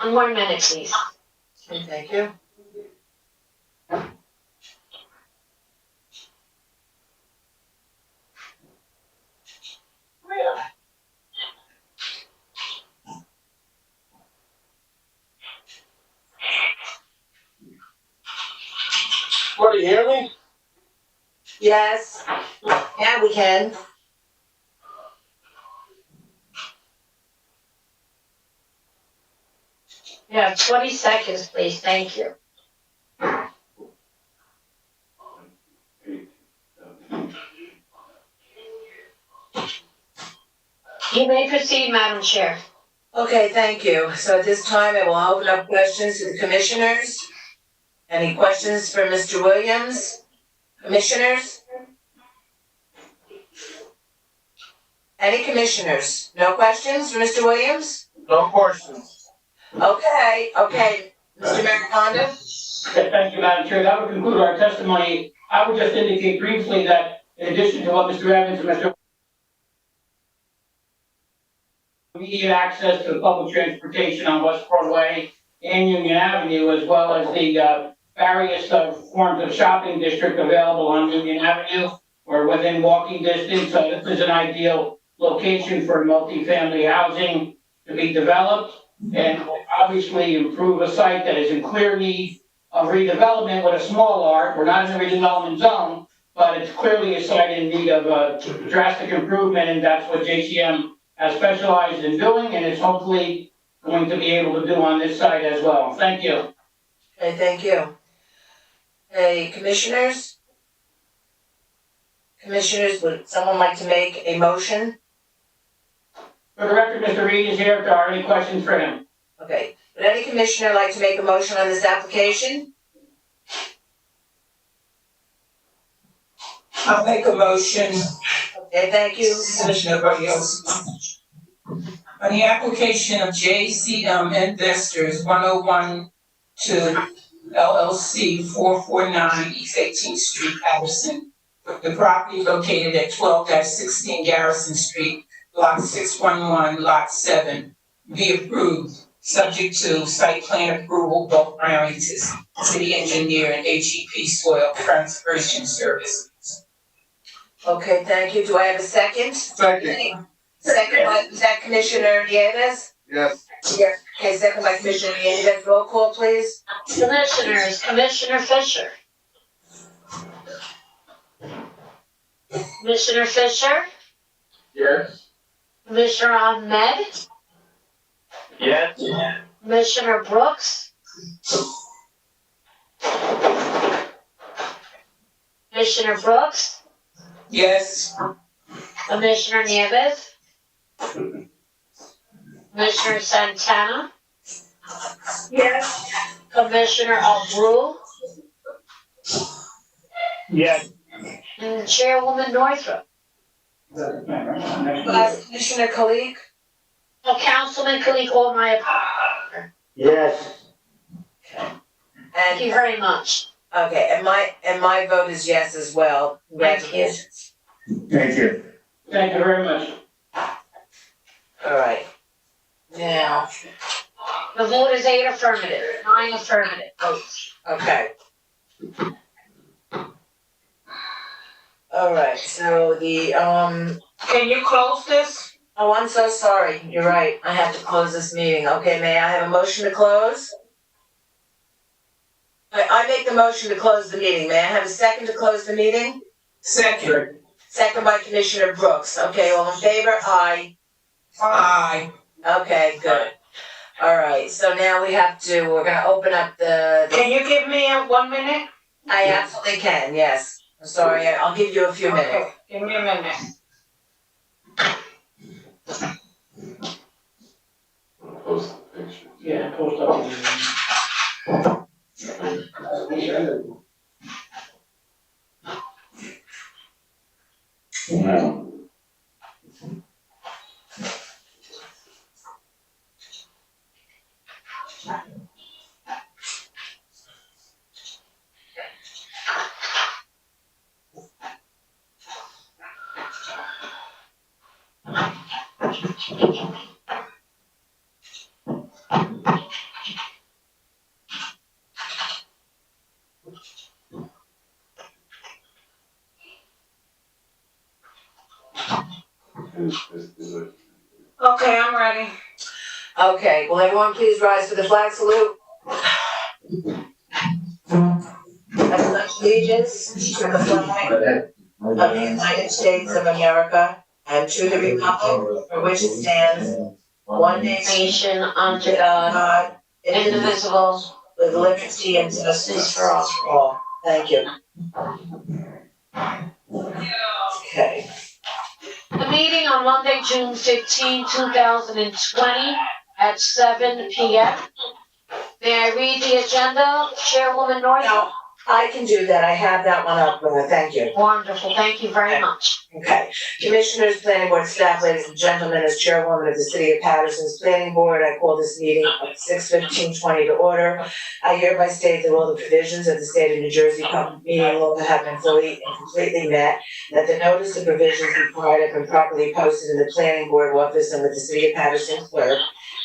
One more minute, please. Okay, thank you. What, do you hear me? Yes. Yeah, we can. Yeah, 20 seconds, please. Thank you. You may proceed, Madam Chair. Okay, thank you. So at this time, I will open up questions to the commissioners. Any questions for Mr. Williams? Commissioners? Any commissioners? No questions for Mr. Williams? No questions. Okay, Mr. Maricondo? Okay, thank you, Madam Chair. That would conclude our testimony. I would just indicate briefly that in addition to what Mr. Evans and Mr. immediate access to public transportation on West Broadway and Union Avenue, as well as the various forms of shopping district available on Union Avenue or within walking distance. This is an ideal location for multifamily housing to be developed and obviously improve a site that is in clear need of redevelopment with a small R. We're not in the redevelopment zone, but it's clearly a site in need of drastic improvement, and that's what JCM has specialized in doing, and it's hopefully going to be able to do on this site as well. Thank you. Okay, thank you. Hey, commissioners? Commissioners, would someone like to make a motion? For the record, Mr. Reed is here if there are any questions for him. Okay, would any commissioner like to make a motion on this application? I'll make a motion, Okay, thank you. Commissioner Barrios. On the application of JCM Investors 101 to LLC, 449 East 18th Street, Paterson. The property located at 12-16 Garrison Street, Block 611, Lot 7, be approved, subject to site plan approval, bulk variances, city engineer and HEP soil transpiration service. Okay, thank you. Do I have a second? Second. Second by, is that Commissioner Nieves? Yes. Yes. Okay, second by Commissioner Nieves. Roll call, please. Commissioners, Commissioner Fisher. Commissioner Fisher, Yes. Commissioner Ahmed, Yes. Commissioner Brooks, Commissioner Brooks, Yes. Commissioner Nieves, Commissioner Santana, Yes. Commissioner Abreu, Yes. and Chairwoman Northrup. Commissioner Kalik? Councilman Kalik, all my apologies. Yes. Thank you And, very much. okay, and my vote is yes as well. Thank you. Congratulations. Thank you. Thank you very much. All right. Now, The vote is 8 affirmative, 9 affirmative votes. okay. All right, so the, Can you close this? oh, I'm so sorry. You're right. I have to close this meeting. Okay, may I have a motion to close? I make the motion to close the meeting. May I have a second to close the meeting? Second. Second by Commissioner Brooks. Okay, all in favor? Aye. Aye. Okay, good. All right, so now we're gonna open up the, Can you give me 1 minute? I absolutely can, yes. I'm sorry, I'll give you a few minutes. Okay, give me a minute. Post the picture. Yeah, post up. Okay, I'm ready. Okay, will everyone please rise for the flag salute? I pledge allegiance to the flag of the United States of America and to the republic for which it stands, one nation, Nation under God, God, indivisible, with liberty and justice for all. Thank you. Okay. The meeting on Monday, June 15, 2020 at 7 p.m. May I read the agenda, Chairwoman Northrup? Now, I can do that. I have that one up. Thank you. Wonderful, thank you very much. Okay. Commissioners, planning board staff, ladies and gentlemen, as chairwoman of the city of Paterson's planning board, I call this meeting at 6:15:20 to order. I hereby state that all the provisions of the state of New Jersey public meeting law have been fully and completely met, that the notice of provisions required have been properly posted in the planning board office and with the city of Paterson clerk,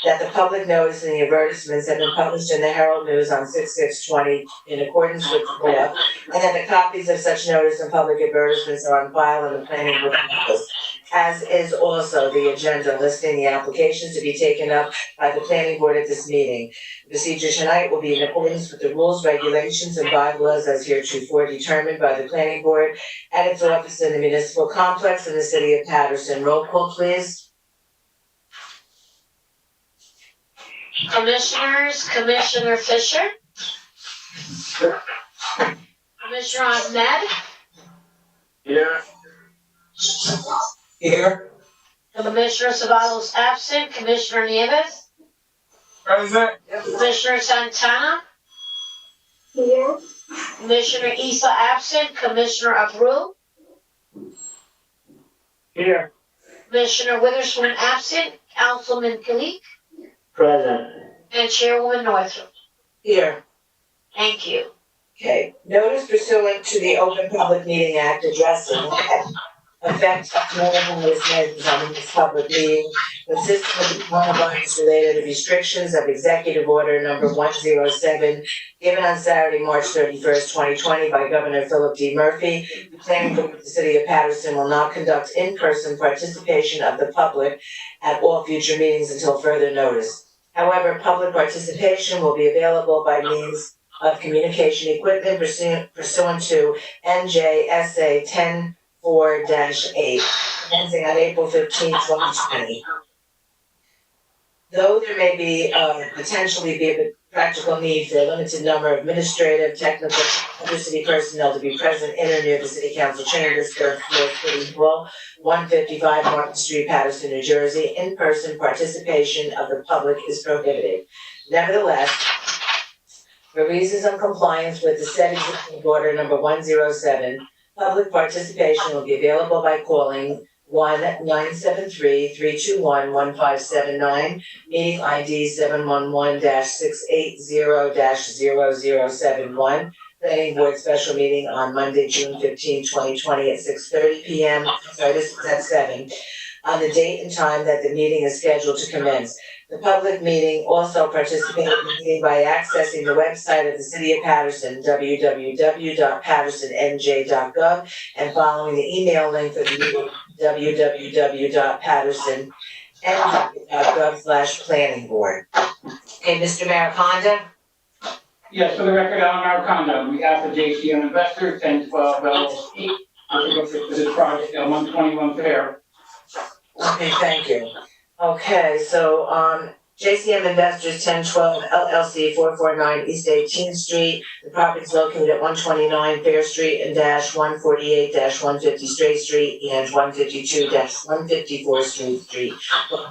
that the public notice and the advertisements have been published in the Herald News on 6/6/20 in accordance with the law, and that the copies of such notice and public advertisements are on file in the planning board office, as is also the agenda listing the applications to be taken up by the planning board at this meeting. The procedure tonight will be in accordance with the rules, regulations, and bylaws as heretofore determined by the planning board at its office in the municipal complex in the city of Paterson. Roll call, please. Commissioners, Commissioner Fisher? Commissioner Ahmed? Here. Here. Commissioner Savalos absent, Commissioner Nieves? Present. Commissioner Santana? Here. Commissioner Issa absent, Commissioner Abreu? Here. Commissioner Witherspoon absent, Councilman Kalik? Present. And Chairwoman Northrup. Here. Thank you. Okay, notice pursuant to the Open Public Meeting Act addressing effect coronavirus measures on this public meeting, consistent with the coronavirus related restrictions of Executive Order number 107, given on Saturday, March 31st, 2020 by Governor Philip D. Murphy. The planning board of the city of Paterson will not conduct in-person participation of the public at all future meetings until further notice. However, public participation will be available by means of communication equipment pursuant to NJSA 10-4-8, commencing on April 15, 2020. Though there may be potentially be a practical need for a limited number of administrative, technical, other city personnel to be present in or near the city council chambers, third floor, City Hall, 155 Market Street, Paterson, New Jersey, in-person participation of the public is prohibited. Nevertheless, for reasons of compliance with the said Executive Order number 107, public participation will be available by calling 1-973-321-1579, meeting ID 711-680-0071, planning board special meeting on Monday, June 15, 2020 at 6:30 p.m. Sorry, this is at 7, on the date and time that the meeting is scheduled to commence. The public meeting also participates in the meeting by accessing the website of the City of Paterson, www.patersonnj.gov, and following the email link for the meeting, www.patersonnj.gov/planning board. Okay, Mr. Mariconda? Yes, for the record, Alan Maricondo, on behalf of JCM Investors, 1012 LLC, for this project at 121 Fair. Okay, thank you. Okay, so, JCM Investors, 1012 LLC, 449 East 18th Street. The property is located at 129 Fair Street and -148-150 Straight Street and 152-154 Street,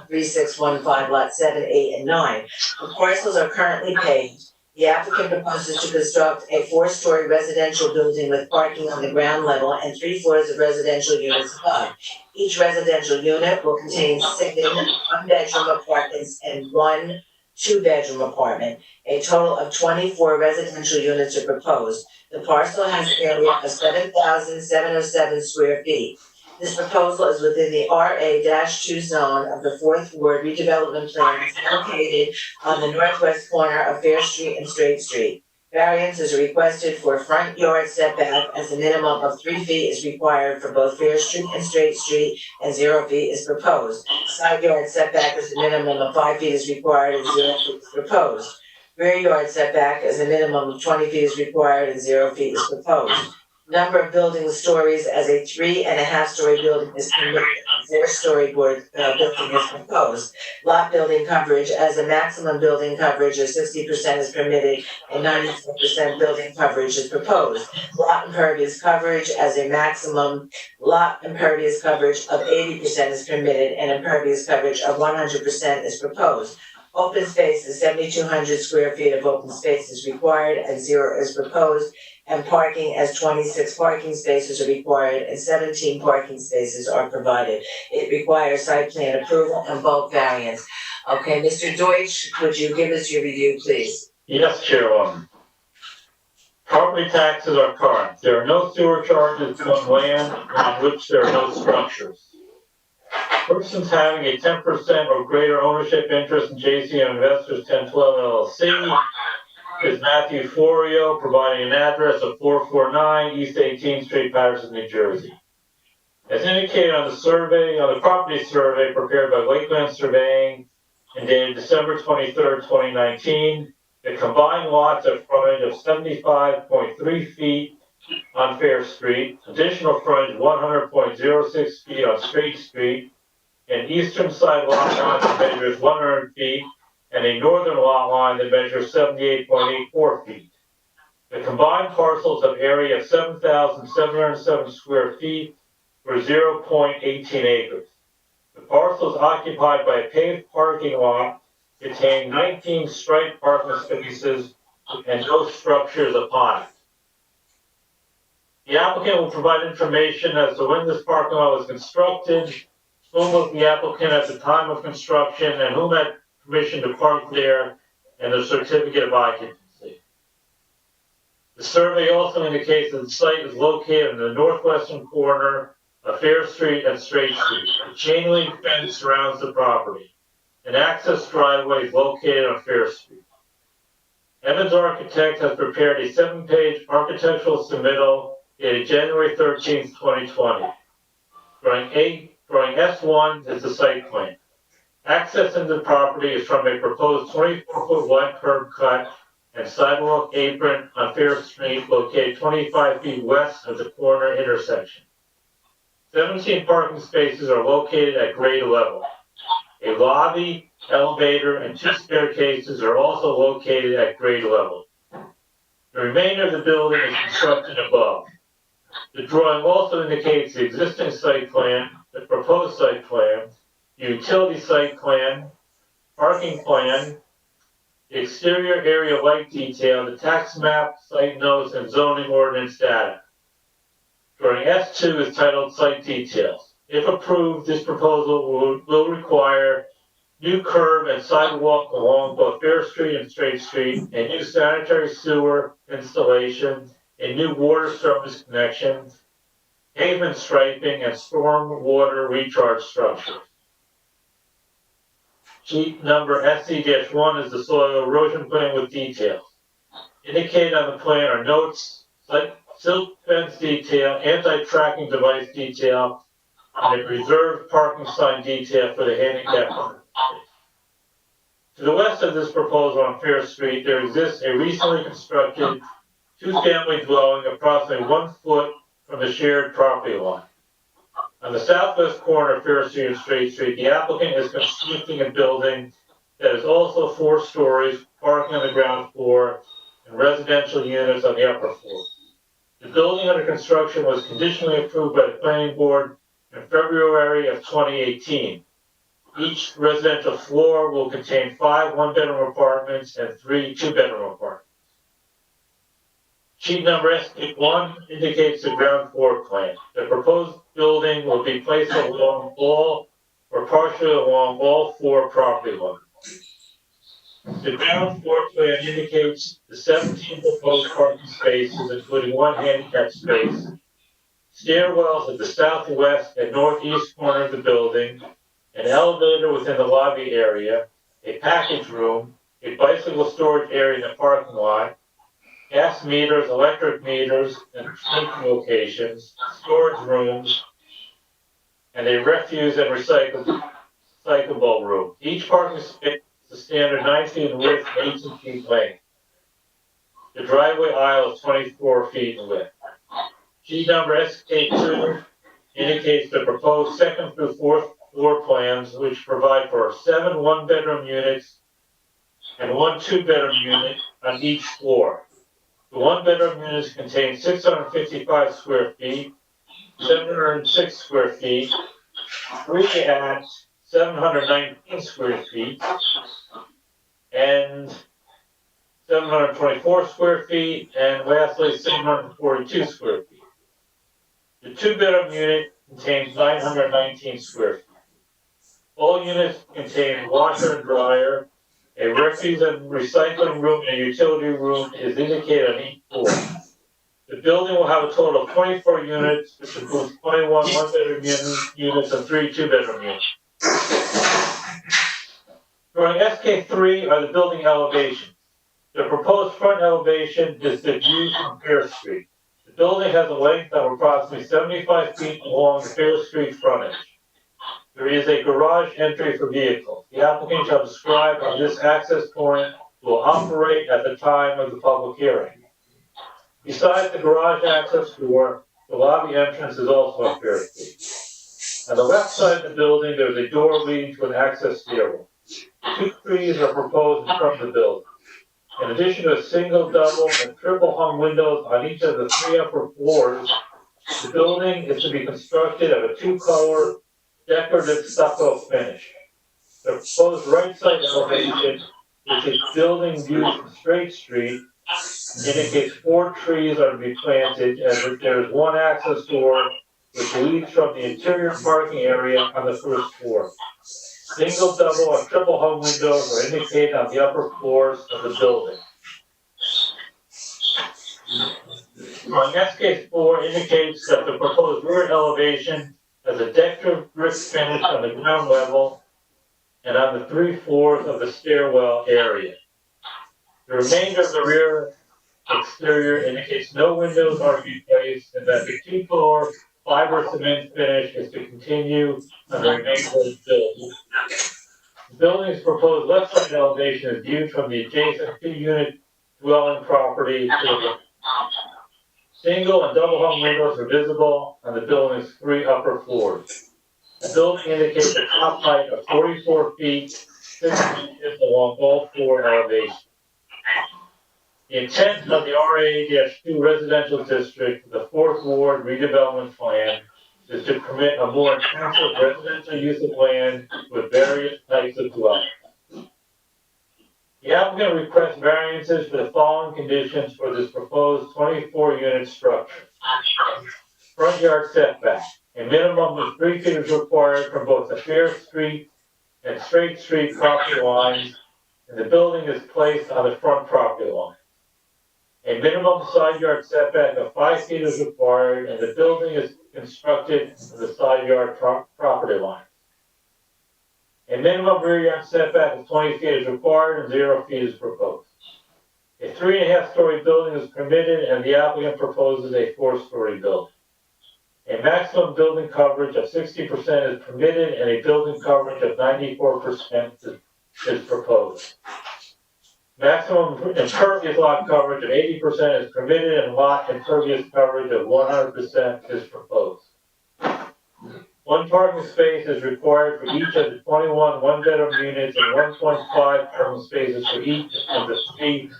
3615, lot 7, 8, and 9. The parcels are currently paved. The applicant proposes to construct a 4-story residential building with parking on the ground level and 3 floors of residential units above. Each residential unit will contain 7 one-bedroom apartments and 1 two-bedroom apartment. A total of 24 residential units are proposed. The parcel has an area of 7,707 square feet. This proposal is within the RA-2 zone of the 4th Ward Redevelopment Plan, located on the northwest corner of Fair Street and Straight Street. Variances are requested for front yard setback as a minimum of 3 feet is required for both Fair Street and Straight Street, and 0 feet is proposed. Side yard setback as a minimum of 5 feet is required and 0 feet is proposed. Rear yard setback as a minimum of 20 feet is required and 0 feet is proposed. Number of building stories as a 3.5-story building is permitted, 4-story building is proposed. Lot building coverage as a maximum building coverage of 60% is permitted and 94% building coverage is proposed. Lot impervious coverage as a maximum lot impervious coverage of 80% is permitted and impervious coverage of 100% is proposed. Open space is 7,200 square feet of open space is required and 0 is proposed, and parking as 26 parking spaces are required and 17 parking spaces are provided. It requires site plan approval and bulk variance. Okay, Mr. Deutsch, would you give us your review, please? Yes, Chairwoman. Property taxes are current. There are no sewer charges on land on which there are no structures. Persons having a 10% or greater ownership interest in JCM Investors 1012 LLC is Matthew Florio, providing an address of 449 East 18th Street, Paterson, New Jersey. As indicated on the property survey prepared by Lakeland Surveying and dated December 23rd, 2019, the combined lots have frontage of 75.3 feet on Fair Street, additional frontage 100.06 feet on Straight Street, an eastern side lot line that measures 100 feet, and a northern lot line that measures 78.84 feet. The combined parcels have area of 7,707 square feet for 0.18 acres. The parcel is occupied by a paved parking lot containing 19 striped parking spaces and no structures upon it. The applicant will provide information as to when this parking lot was constructed, who was the applicant at the time of construction, and who had permission to park there, and the certificate of occupancy. The survey also indicates that the site is located in the northwestern corner of Fair Street and Straight Street. A chain link fence surrounds the property. An access driveway is located on Fair Street. Evans Architect has prepared a 7-page architectural submittal dated January 13th, 2020. Drawing S1 is the site plan. Access into the property is from a proposed 24-foot wide curb cut and sidewalk apron on Fair Street located 25 feet west of the corner intersection. 17 parking spaces are located at grade level. A lobby, elevator, and 2 staircases are also located at grade level. The remainder of the building is constructed above. The drawing also indicates the existing site plan, the proposed site plan, the utility site plan, parking plan, the exterior area light detail, the tax map, site notes, and zoning ordinance data. Drawing S2 is titled Site Details. If approved, this proposal will require new curb and sidewalk along both Fair Street and Straight Street, a new sanitary sewer installation, a new water service connection, pavement striping, and storm water recharge structures. Sheet number SC-1 is the soil erosion plan with details. Indicated on the plan are notes, silt fence detail, anti-tracking device detail, and a reserved parking sign detail for the handicap parking space. To the west of this proposal on Fair Street, there exists a recently constructed 2-family dwelling approximately 1 foot from the shared property line. On the southwest corner of Fair Street and Straight Street, the applicant is constructing a building that is also 4 stories, parking on the ground floor, and residential units on the upper floor. The building under construction was conditionally approved by the planning board in February of 2018. Each residential floor will contain 5 one-bedroom apartments and 3 two-bedroom apartments. Sheet number S1 indicates the ground floor plan. The proposed building will be placed along all or partially along all 4 property lines. The ground floor plan indicates the 17 proposed parking spaces, including 1 handicap space, stairwells at the southwest and northeast corner of the building, an elevator within the lobby area, a package room, a bicycle storage area in the parking lot, gas meters, electric meters, and smoking locations, storage rooms, and a refuse and recyclable room. Each parking space is a standard 9 feet in width and 18 feet length. The driveway aisle is 24 feet in width. Sheet number SK2 indicates the proposed 2nd through 4th floor plans, which provide for 7 one-bedroom units and 1 two-bedroom unit on each floor. The one-bedroom units contain 655 square feet, 706 square feet, 3 at 719 square feet, and 724 square feet, and lastly 742 square feet. The two-bedroom unit contains 919 square feet. All units contain washer and dryer. A refuse and recycling room and a utility room is indicated on each floor. The building will have a total of 24 units, which includes 21 one-bedroom units and 3 two-bedroom units. Drawing SK3 are the building elevations. The proposed front elevation is the view from Fair Street. The building has a length of approximately 75 feet along the Fair Street frontage. There is a garage entry for vehicles. The applicant shall describe how this access point will operate at the time of the public hearing. Besides the garage access door, the lobby entrance is also on Fair Street. On the left side of the building, there is a door leading to an access stairwell. 2 trees are proposed in front of the building. In addition to a single, double, and triple hung windows on each of the 3 upper floors, the building is to be constructed of a 2-color decorative stucco finish. The proposed right side elevation, which is building view from Straight Street, indicates 4 trees are to be planted, and there is 1 access door which leads from the interior parking area on the 1st floor. Single, double, and triple hung windows are indicated on the upper floors of the building. Drawing SK 4 indicates that the proposed rear elevation has a decorative brick finish on the ground level and on the 3/4 of the stairwell area. The remainder of the rear exterior indicates no windows are to be placed and that the 2-floor fiber cement finish is to continue on the remainder of the building. The building's proposed left side elevation is viewed from the adjacent 2-unit dwelling property to the right. Single and double hung windows are visible on the building's 3 upper floors. The building indicates a top height of 44 feet, 6 inches along all 4 elevations. The intent of the RA-2 residential district, the 4th Ward redevelopment plan, is to permit a more intensive residential use of land with various types of dwellings. The applicant requests variances for the following conditions for this proposed 24-unit structure. Front yard setback. A minimum of 3 feet is required from both the Fair Street and Straight Street property lines, and the building is placed on the front property line. A minimum side yard setback of 5 feet is required, and the building is constructed on the side yard property line. A minimum rear yard setback of 20 feet is required, and 0 feet is proposed. A 3.5-story building is permitted, and the applicant proposes a 4-story building. A maximum building coverage of 60% is permitted, and a building coverage of 94% is proposed. Maximum impervious lot coverage of 80% is permitted, and lot impervious coverage of 100% is proposed. 1 parking space is required for each of the 21 one-bedroom units, and 1.5 parking spaces for each of the 3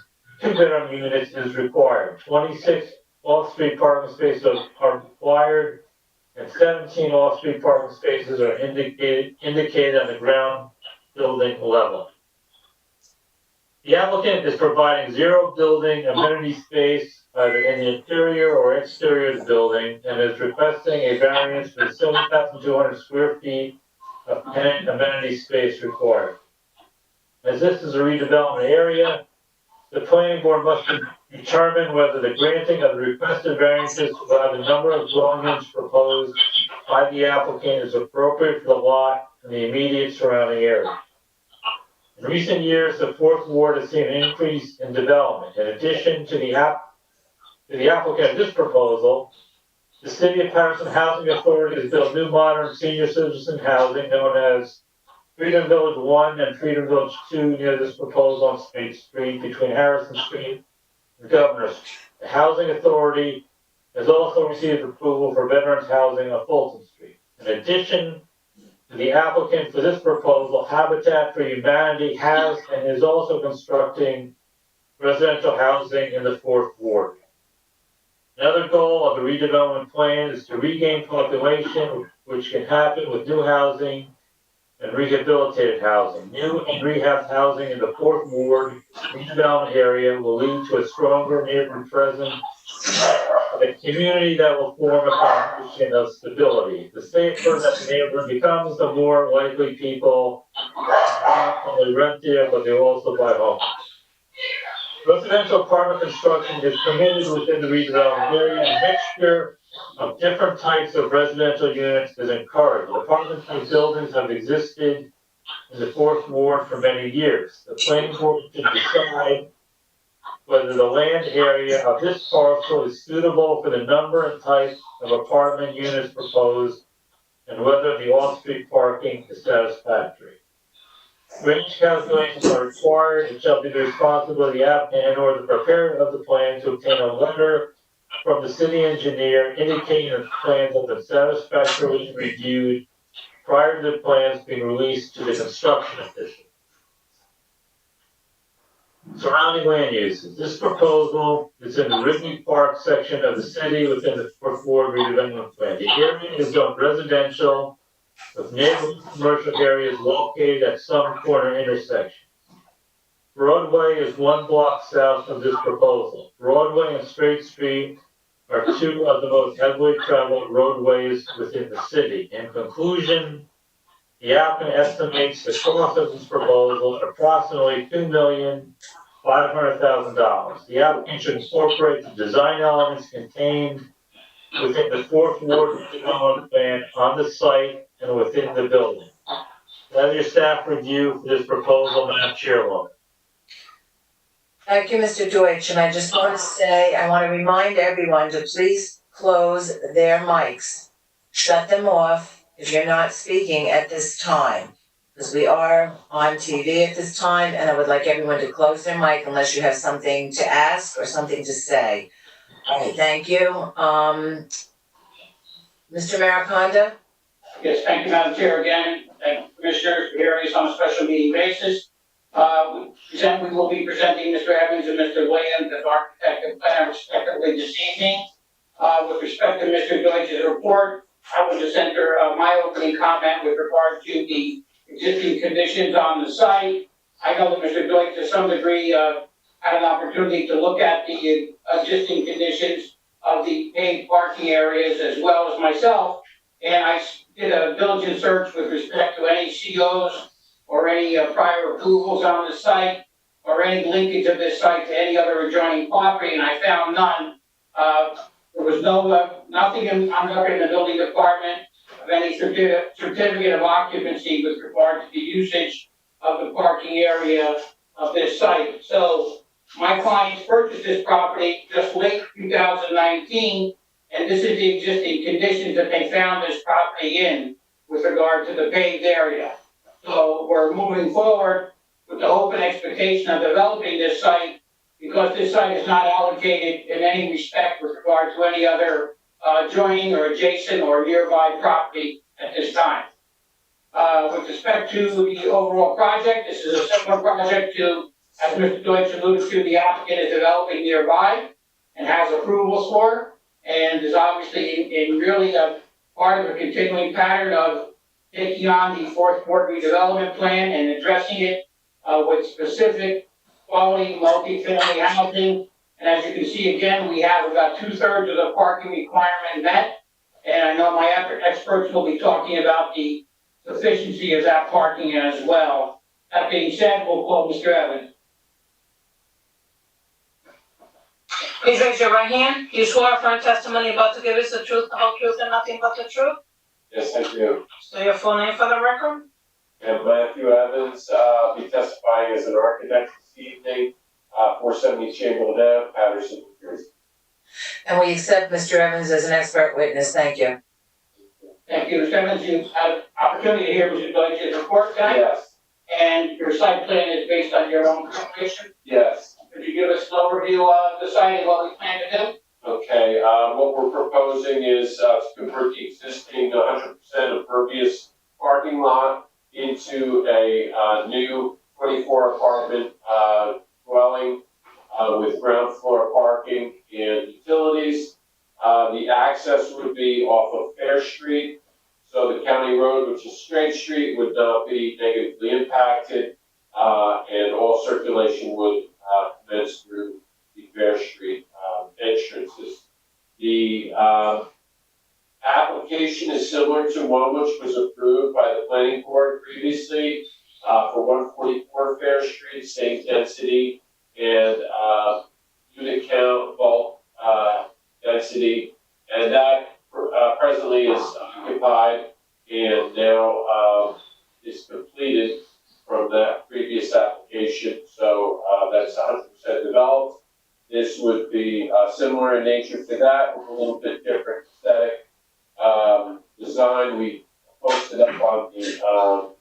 two-bedroom units is required. 26 off-street parking spaces are required, and 17 off-street parking spaces are indicated on the ground building level. The applicant is providing 0 building amenity space either in the interior or exterior of the building, and is requesting a variance for 7,200 square feet of tenant amenity space required. As this is a redevelopment area, the planning board must determine whether the granting of the requested variances by the number of dwelling units proposed by the applicant is appropriate for the lot and the immediate surrounding area. In recent years, the 4th Ward has seen an increase in development. In addition to the applicant of this proposal, the City of Paterson Housing Authority has built new modern senior citizen housing known as Freedom Village 1 and Freedom Village 2 near this proposal on State Street between Harrison Street and Governor Street. The Housing Authority has also received approval for veterans housing on Fulton Street. In addition to the applicant for this proposal, Habitat for Humanity has and is also constructing residential housing in the 4th Ward. Another goal of the redevelopment plan is to regain population, which can happen with new housing and rehabilitated housing. New and rehab housing in the 4th Ward redevelopment area will lead to a stronger neighborhood presence, a community that will form a foundation of stability. The safer that the neighborhood becomes, the more likely people not only rent there, but they also buy homes. Residential apartment construction is permitted within the redevelopment area. A mixture of different types of residential units is encouraged. Apartment-type buildings have existed in the 4th Ward for many years. The planning board should decide whether the land area of this parcel is suitable for the number and type of apartment units proposed, and whether the off-street parking is satisfactory. Range calculations are required. It shall be the responsibility of the applicant or the preparer of the plan to obtain a letter from the city engineer indicating that the plans have been satisfactorily reviewed prior to the plans being released to the construction official. Surrounding land uses. This proposal is in the Ridley Park section of the city within the 4th Ward redevelopment plan. The area is zoned residential with neighborhood commercial areas located at some corner intersections. Broadway is 1 block south of this proposal. Broadway and Straight Street are 2 of the most heavily traveled roadways within the city. In conclusion, the applicant estimates the cost of this proposal at approximately $2,500,000 $500,000. The applicant should incorporate the design elements contained within the fourth ward development plan on the site and within the building. That is your staff review for this proposal, Madam Chairwoman. Thank you, Mr. Deutsch, and I just want to say, I want to remind everyone to please close their mics. Shut them off if you're not speaking at this time, because we are on TV at this time, and I would like everyone to close their mic unless you have something to ask or something to say. All right, thank you. Mr. Maricondo? Yes, thank you, Madam Chair, again. Thank you, Commissioners, for hearing us on a special meeting basis. We will be presenting Mr. Evans and Mr. Williams as architect and planner respectively this evening. With respect to Mr. Deutsch's report, I will just enter my opening comment with regard to the existing conditions on the site. I know that Mr. Deutsch, to some degree, had an opportunity to look at the existing conditions of the paved parking areas as well as myself, and I did a diligent search with respect to any COs or any prior approvals on the site, or any linkage of this site to any other adjoining property, and I found none. There was nothing on record in the building department of any certificate of occupancy with regard to the usage of the parking area of this site. So my clients purchased this property just late 2019, and this is the existing conditions that they found this property in with regard to the paved area. So we're moving forward with the hope and expectation of developing this site, because this site is not allocated in any respect with regard to any other adjoining or adjacent or nearby property at this time. With respect to the overall project, this is a similar project to, as Mr. Deutsch alluded to, the applicant is developing nearby and has approvals for, and is obviously in really a part of a continuing pattern of taking on the fourth ward redevelopment plan and addressing it with specific quality multi-family housing. And as you can see, again, we have about 2/3 of the parking requirement met. And I know my experts will be talking about the sufficiency of that parking as well. That being said, we'll call Mr. Evans. Please raise your right hand. Do you swear affirm testimony about to give us the truth, the whole truth, and nothing but the truth? Yes, I do. Say your full name for the record. And Matthew Evans, be testifying as an architect this evening, 470 Chamberlain Ave, Paterson, New Jersey. And we accept Mr. Evans as an expert witness. Thank you. Thank you, Mr. Evans. You've had an opportunity to hear Mr. Deutsch's report tonight. Yes. And your site plan is based on your own preparation. Yes. Could you give us an overview of the site and what we plan to do? Okay, what we're proposing is to convert the existing 100% impervious parking lot into a new 24 apartment dwelling with ground floor parking and utilities. The access would be off of Fair Street, so the county road, which is Straight Street, would not be negatively impacted, and all circulation would commence through the Fair Street entrances. The application is similar to one which was approved by the planning board previously for 144 Fair Street, same density and unit count, bulk density, and that presently is occupied and now is completed from that previous application. So that's 100% developed. This would be similar in nature to that, with a little bit different aesthetic design. We posted up on the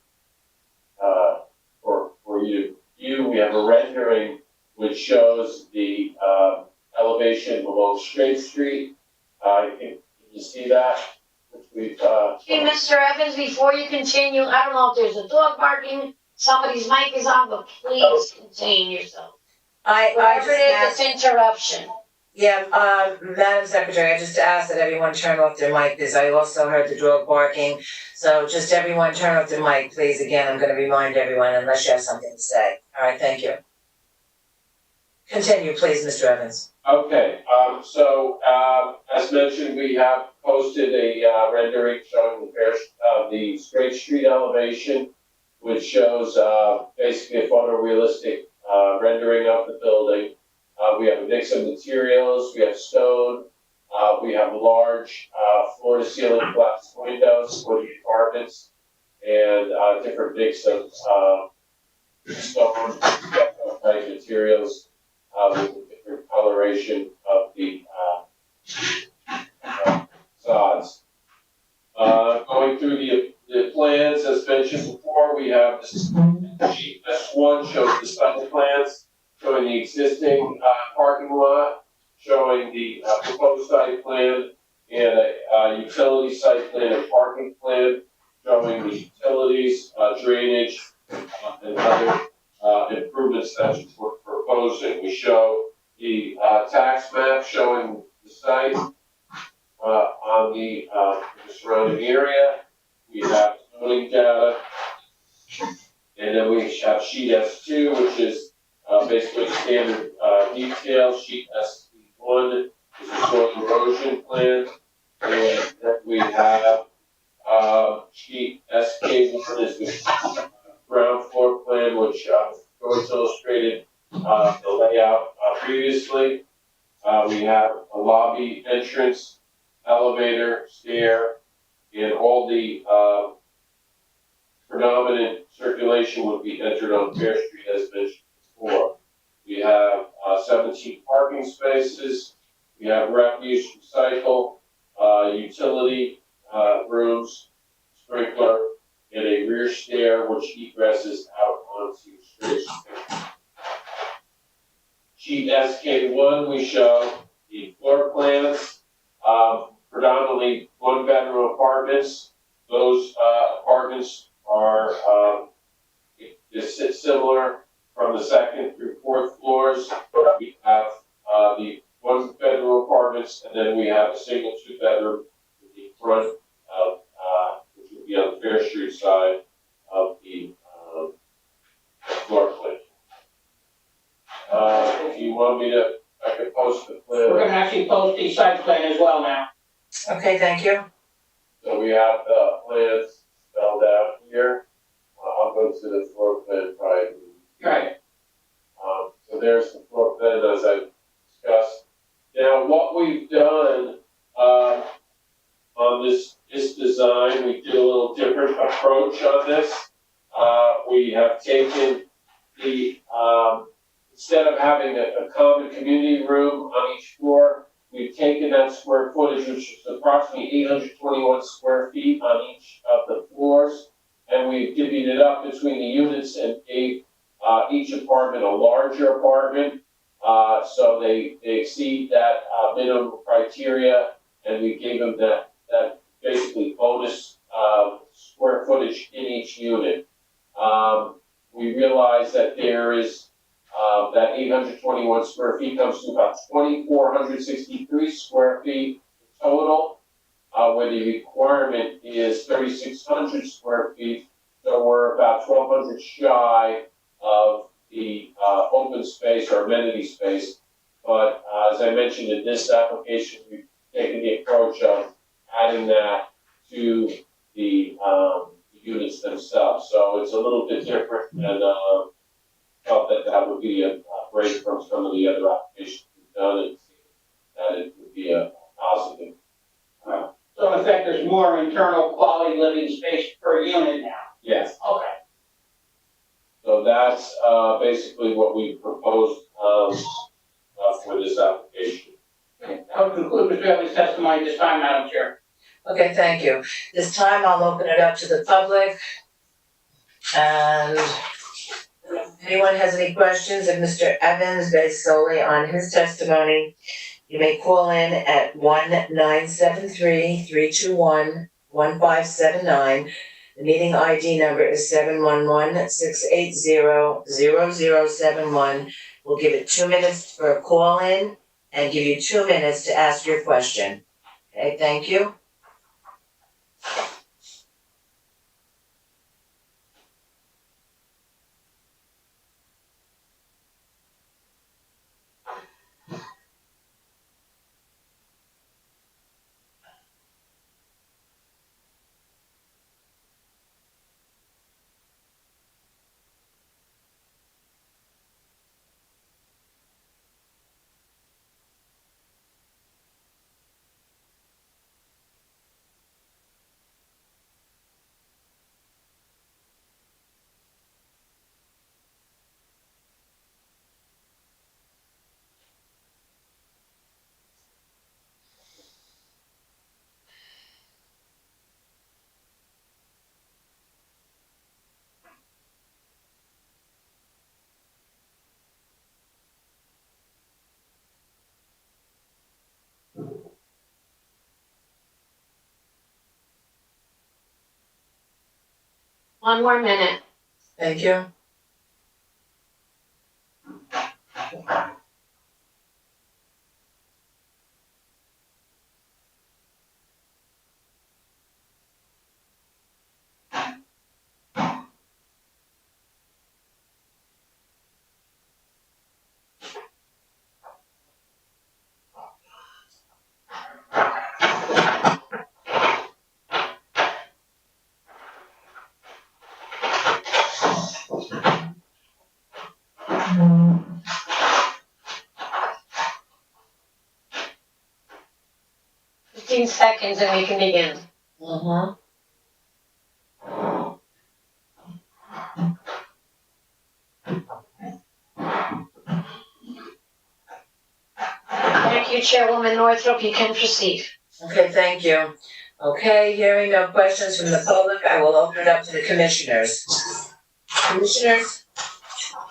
for you. We have a rendering which shows the elevation below Straight Street. Can you see that? Which we've Hey, Mr. Evans, before you continue, I don't know if there's a dog barking, somebody's mic is on, but please contain yourself. Whatever it is, it's interruption. Yeah, Madam Secretary, I just asked that everyone turn off their mic, because I also heard the dog barking. So just everyone turn off their mic, please. Again, I'm gonna remind everyone unless you have something to say. All right, thank you. Continue, please, Mr. Evans. Okay, so as mentioned, we have posted a rendering showing the Straight Street elevation, which shows basically a photorealistic rendering of the building. We have a mix of materials, we have stone, we have large, floor-to-ceiling glass windows for the apartments, and, different mix of, stone, type materials, with different coloration of the, facades. Going through the plans, as mentioned before, we have this sheet S1 shows the site plans, showing the existing, parking lot, showing the, proposed site plan, and a utility site plan and parking plan, showing the utilities, drainage, and other, improvements that we're proposing. We show the, tax map showing the site, on the surrounding area. We have zoning data. And then we have sheet S2, which is basically standard detail. Sheet S1 is the soil erosion plan. And then we have sheet SK1 is the ground floor plan, which Joyce illustrated the layout previously. We have a lobby entrance, elevator, stair, and all the predominant circulation would be entered on Fair Street as mentioned before. We have 17 parking spaces. We have refuse, recycle, utility rooms, sprinkler, and a rear stair which egresses out onto Straight Street. Sheet SK1, we show the floor plans, predominantly one-bedroom apartments. Those apartments are similar from the second through fourth floors. We have the one-bedroom apartments, and then we have a single two-bedroom in the front of, which would be on the Fair Street side of the floor plan. If you want me to, I could post the plan. We're gonna actually post the site plan as well now. Okay, thank you. So we have the plans spelled out here. I'll go to the floor plan privately. Right. So there's the floor plan as I discussed. Now, what we've done on this design, we did a little different approach on this. We have taken the, instead of having a common community room on each floor, we've taken that square footage, which is approximately 821 square feet on each of the floors, and we've divvied it up between the units and gave each apartment a larger apartment, so they exceed that minimum criteria, and we gave them that basically bonus square footage in each unit. We realize that there is that 821 square feet comes to about 2,463 square feet total, where the requirement is 3,600 square feet. So we're about 1,200 shy of the open space or amenity space. But as I mentioned in this application, we've taken the approach of adding that to the units themselves. So it's a little bit different, and felt that would be a break from some of the other applications we've done, and that it would be a positive. So in effect, there's more internal quality living space per unit now. Yes. Okay. So that's basically what we proposed for this application. That would conclude Mr. Evans' testimony at this time, Madam Chair. Okay, thank you. This time I'll open it up to the public. And if anyone has any questions of Mr. Evans based solely on his testimony, you may call in at 1-973-321-1579. The meeting ID number is 711-680-0071. We'll give it 2 minutes for a call in and give you 2 minutes to ask your question. Okay, thank you. One more minute. Thank you. Fifteen seconds and we can begin. Mm-hmm. Thank you, Chairwoman Northrop. You can proceed. Okay, thank you. Okay, hearing no questions from the public, I will open it up to the commissioners. Commissioners?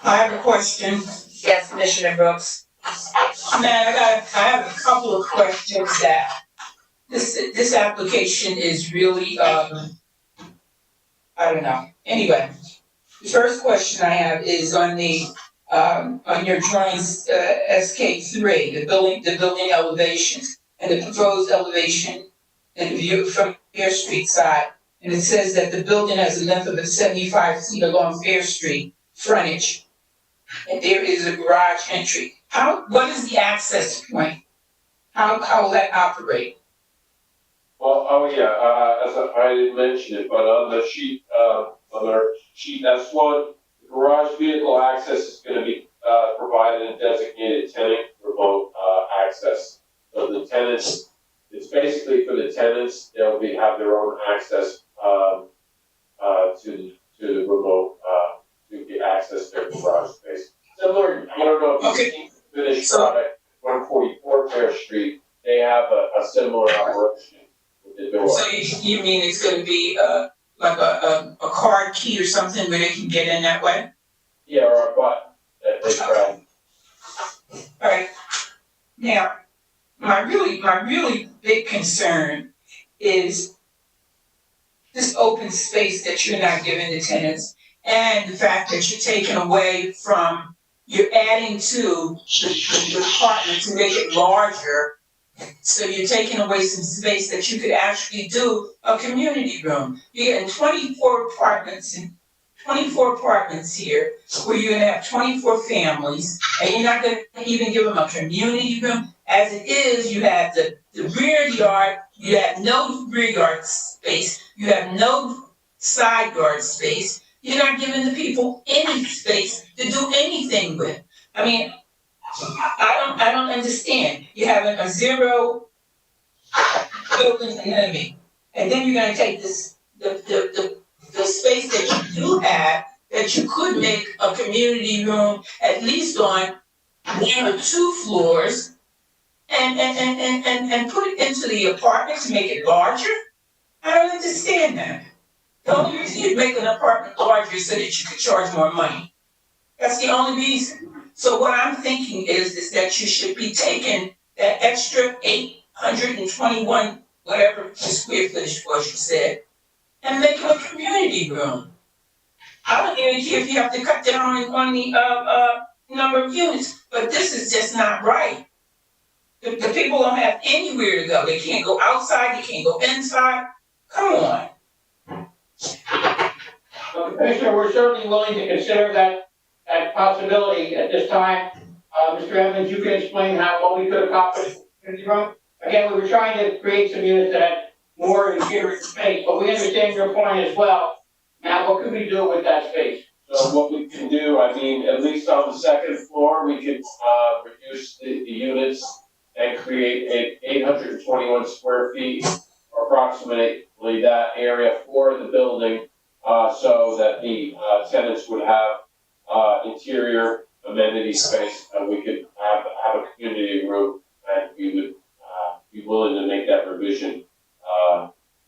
I have a question. Yes, Commissioner Brooks. Man, I have a couple of questions that this application is really, I don't know. Anyway, the first question I have is on on your drawings, SK3, the building elevations and the proposed elevation and the view from Fair Street side. And it says that the building has a length of 75 feet along Fair Street frontage, and there is a garage entry. What is the access point? How will that operate? Well, as I didn't mention it, but on the sheet, on our sheet S1, the garage vehicle access is gonna be, provided in designated tenant remote, access. So the tenants, it's basically for the tenants, they'll have their own access, to remote, to get access to their garage space. Similar, I don't know if you've seen finished product, 144 Fair Street, they have a similar operation with the door. So you mean it's gonna be like a card key or something where they can get in that way? Yeah, or a button that they grab. Alright, now, my really big concern is this open space that you're not giving the tenants, and the fact that you're taking away from, you're adding to the apartment to make it larger. So you're taking away some space that you could actually do a community room. You're getting 24 apartments here, where you're gonna have 24 families, and you're not gonna even give them a community room. As it is, you have the rear yard, you have no rear yard space, you have no side yard space. You're not giving the people any space to do anything with. I mean, I don't understand. You're having a zero building enemy, and then you're gonna take this, the space that you do have, that you could make a community room at least on 1 or 2 floors, and put it into the apartment to make it larger? I don't understand that. The only reason you'd make an apartment larger is so that you could charge more money. That's the only reason. So what I'm thinking is that you should be taking that extra 821, whatever the square footage was you said, and making a community room. I don't even care if you have to cut down on the number of units, but this is just not right. The people don't have anywhere to go. They can't go outside, they can't go inside. Come on. Commissioner, we're certainly willing to consider that possibility at this time. Mr. Evans, you can explain what we could accomplish in the room. Again, we were trying to create some units that had more interior space, but we understand your point as well. Now, what could we do with that space? So what we can do, I mean, at least on the second floor, we could, reduce the units and create 821 square feet, or approximately that area for the building, so that the tenants would have interior amenity space. We could have a community room, and we would be willing to make that revision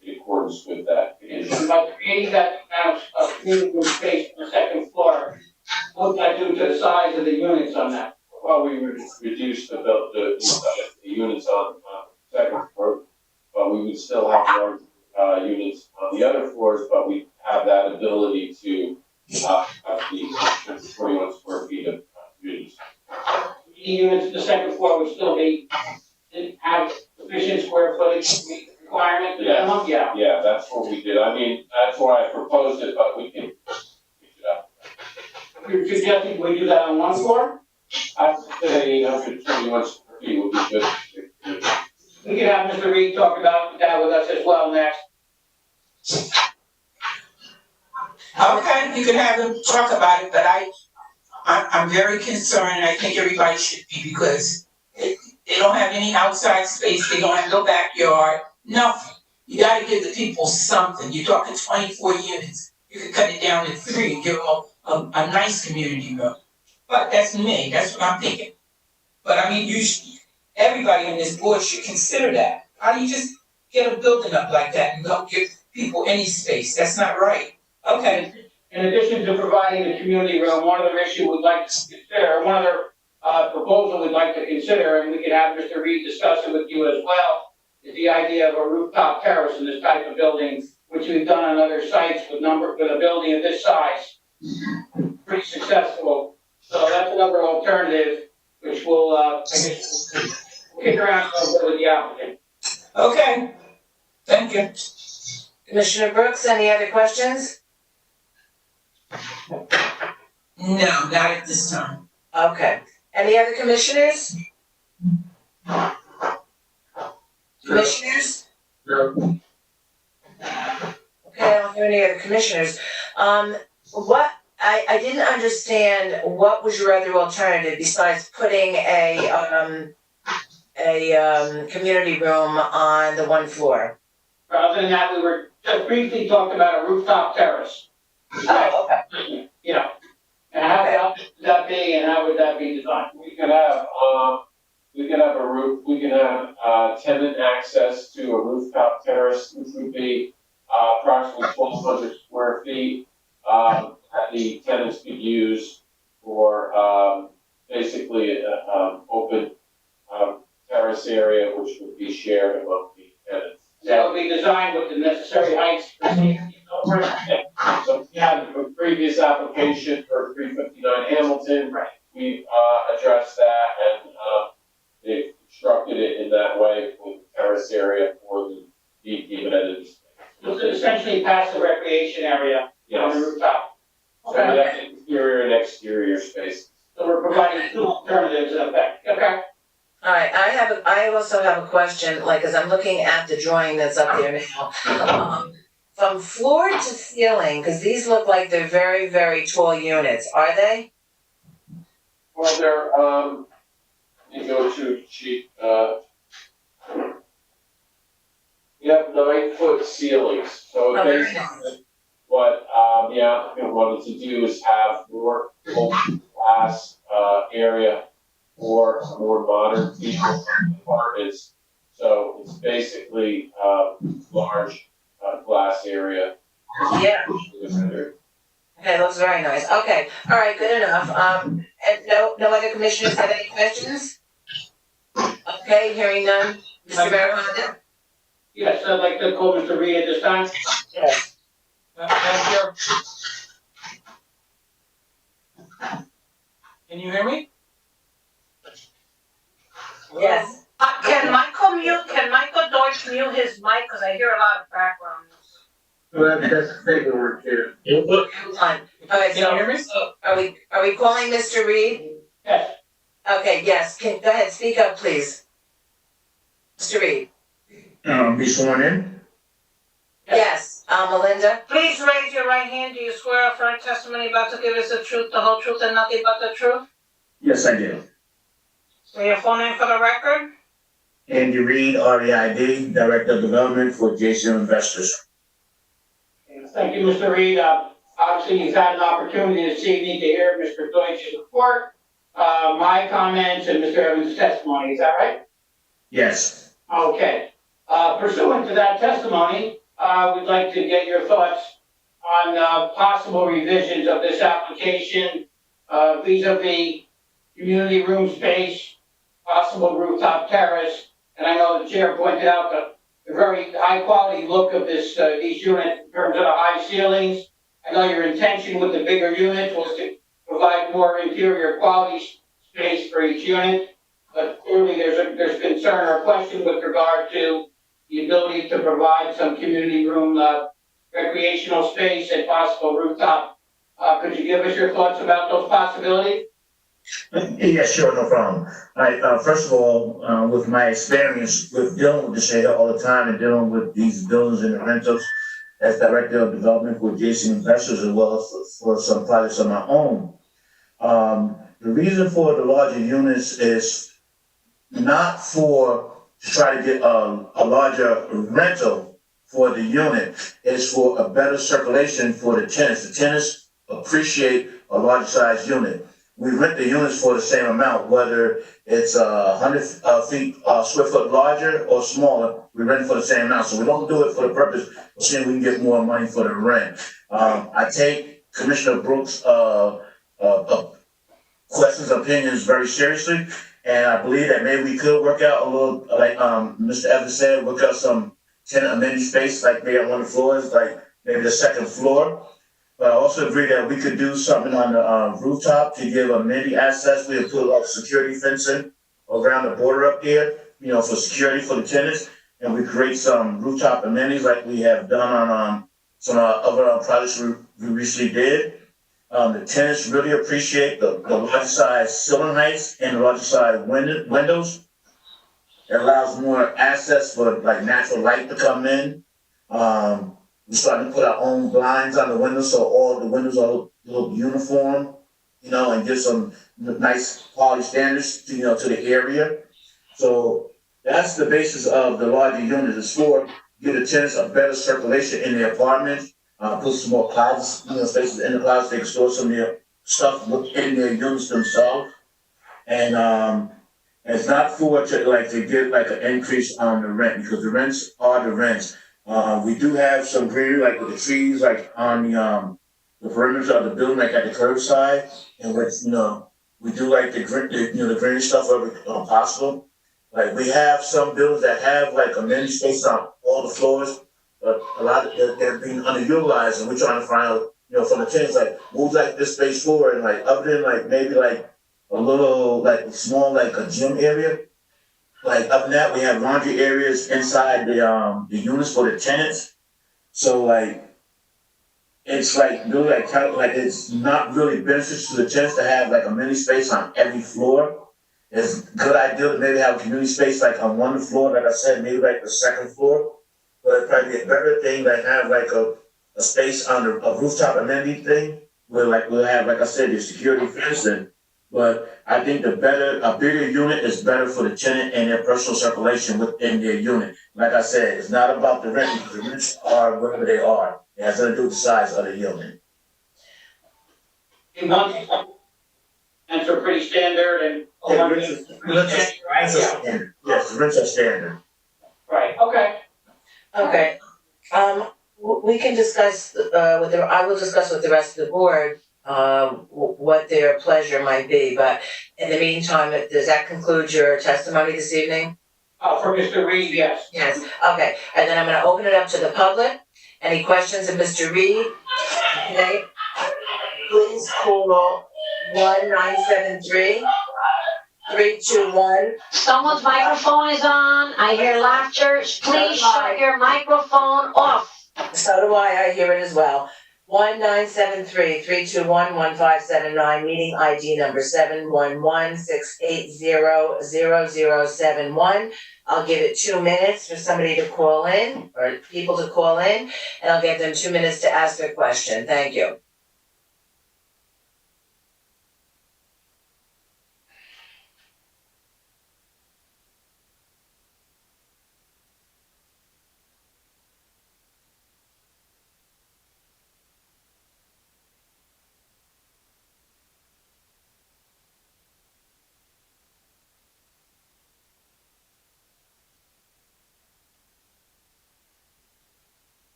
in accordance with that condition. By creating that amount of community room space on the second floor, what would that do to the size of the units on that? Well, we would reduce the units on the second floor, but we would still have large units on the other floors, but we have that ability 16 units to the second floor would still have sufficient square footage to meet the requirement, the minimum? Yeah. Yeah, that's what we did. I mean, that's why I proposed it, but we can fix it up. You're suggesting we do that on one floor? I would say 821 square feet would be good. We could have Mr. Reed talk about that with us as well next. Okay, you can have them talk about it, but I'm very concerned, and I think everybody should be, because they don't have any outside space, they don't have no backyard, nothing. You gotta give the people something. You're talking 24 units. You could cut it down to 3 and give them a nice community room. But that's me, that's what I'm thinking. But I mean, everybody on this board should consider that. How do you just get a building up like that and don't give people any space? That's not right. Okay. In addition to providing the community room, one other issue we'd like to consider, one other proposal we'd like to consider, and we could have Mr. Reed discuss it with you as well, is the idea of a rooftop terrace in this type of building, which we've done on other sites with a building of this size. Pretty successful. So that's another alternative, which we'll, I guess, we'll kick around a little bit with the applicant. Okay. Thank you. Commissioner Brooks, any other questions? No, not at this time. Okay. Any other commissioners? Commissioners? No. Okay, I don't hear any other commissioners. I didn't understand, what was your other alternative besides putting a community room on the one floor? Other than that, we were just briefly talking about a rooftop terrace. Oh, okay. You know, and how would that be, and how would that be designed? We could have a roof, we can have tenant access to a rooftop terrace, which would be approximately 1,200 square feet. That the tenants could use for basically an open terrace area, which would be shared among the tenants. That would be designed with the necessary heights for safety. So we had a previous application for 359 Hamilton. Right. We addressed that, and they constructed it in that way with the terrace area for the amenities. So it's essentially past the recreation area on the Yes. rooftop. So we have interior and exterior space. So we're providing two alternatives in effect. Okay. All right, I also have a question, like, as I'm looking at the drawing that's up there now. From floor to ceiling, because these look like they're very, very tall units, are they? Well, they're, you go to sheet, you have 9-foot ceilings, so Oh, very basically, what, the applicant wanted to do is have more open glass, area for a more modern feel apartments. So it's basically, large, glass area. Yeah. Okay, looks very nice. Okay, all right, good enough. And no other commissioners have any questions? Okay, hearing none. Mr. Marijuana? Yes, I'd like to call Mr. Reed at this time. Yes. Madam Chair? Can you hear me? Yes. Can Michael Deutsch mute his mic, because I hear a lot of background noise. Well, that's paperwork here. Hold on. All right, Can you hear me? so are we calling Mr. Reed? Yes. Okay, yes, go ahead, speak up, please. Mr. Reed? Be sworn in? Yes, Melinda? Please raise your right hand. Do you swear or affirm testimony about to give us the truth, the whole truth, and nothing but the truth? Yes, I do. Say your full name for the record. Andy Reed, REID, Director of Development for JCM Investors. Thank you, Mr. Reed. Obviously, you've had an opportunity this evening to hear Mr. Deutsch's report, my comments, and Mr. Evans' testimony. Is that right? Yes. Okay. Pursuant to that testimony, we'd like to get your thoughts on possible revisions of this application vis-a-vis community room space, possible rooftop terrace, and I know the chair pointed out the very high-quality look of these units in terms of the high ceilings. I know your intention with the bigger units was to provide more interior quality space for each unit. But clearly there's concern or question with regard to the ability to provide some community room, recreational space and possible rooftop. Could you give us your thoughts about those possibilities? Yeah, sure, no problem. First of all, with my experience with dealing with this area all the time and dealing with these buildings and the rentals as Director of Development for JC Investors as well as for some projects of my own. The reason for the larger units is not to try to get a larger rental for the unit. It's for a better circulation for the tenants. The tenants appreciate a larger size unit. We rent the units for the same amount, whether it's 100 square foot larger or smaller, we rent it for the same amount. So we don't do it for the purpose of seeing we can get more money for the rent. I take Commissioner Brooks' questions, opinions very seriously. And I believe that maybe we could work out a little, like Mr. Evans said, work out some tenant amenity space, like maybe on one of the floors, like maybe the second floor. But I also agree that we could do something on the rooftop to give amenity access. We would put like security fencing around the border up there, for security for the tenants. And we create some rooftop amenities like we have done on some other projects we recently did. The tenants really appreciate the larger size ceiling heights and the larger size windows. It allows more access for like natural light to come in. We're starting to put our own blinds on the windows so all the windows look uniform, and give some nice quality standards to the area. So that's the basis of the larger unit is for give the tenants a better circulation in their apartments. Put some more closets, spaces in the closets. They can store some of their stuff within their units themselves. And it's not to get like an increase on the rent because the rents are the rents. We do have some greenery like with the trees like on the perimeter of the building, like at the curbside, in which we do like the greenery stuff wherever possible. Like we have some buildings that have like amenity space on all the floors. But a lot of they're being underutilized, and we're trying to find out, from the tenants, like, move like this space forward, and like, other than like maybe like a little, like small, like a gym area. Like, other than that, we have laundry areas inside the units for the tenants. So like, it's like really like it's not really beneficial to the tenants to have like a mini space on every floor. It's a good idea to maybe have a community space like on one floor, like I said, maybe like the second floor. But it'd probably be a better thing to have like a space on a rooftop amenity thing where like we'll have, like I said, your security fencing. But I think a bigger unit is better for the tenant and their personal circulation within their unit. Like I said, it's not about the rent because the rents are whatever they are. It has nothing to do with the size of the unit. Rents are pretty standard and. Yes, the rents are standard. Right, okay. Okay, we can discuss, I will discuss with the rest of the board, what their pleasure might be, but in the meantime, does that conclude your testimony this evening? For Mr. Reed, yes. Yes, okay, and then I'm gonna open it up to the public. Any questions of Mr. Reed? Okay, please call 1-973-321. Someone's microphone is on. I hear laughter. Please shut your microphone off. So do I hear it as well. 1-973-321-1579, meeting ID number 711-680-0071. I'll give it 2 minutes for somebody to call in, or people to call in, and I'll give them 2 minutes to ask their question. Thank you.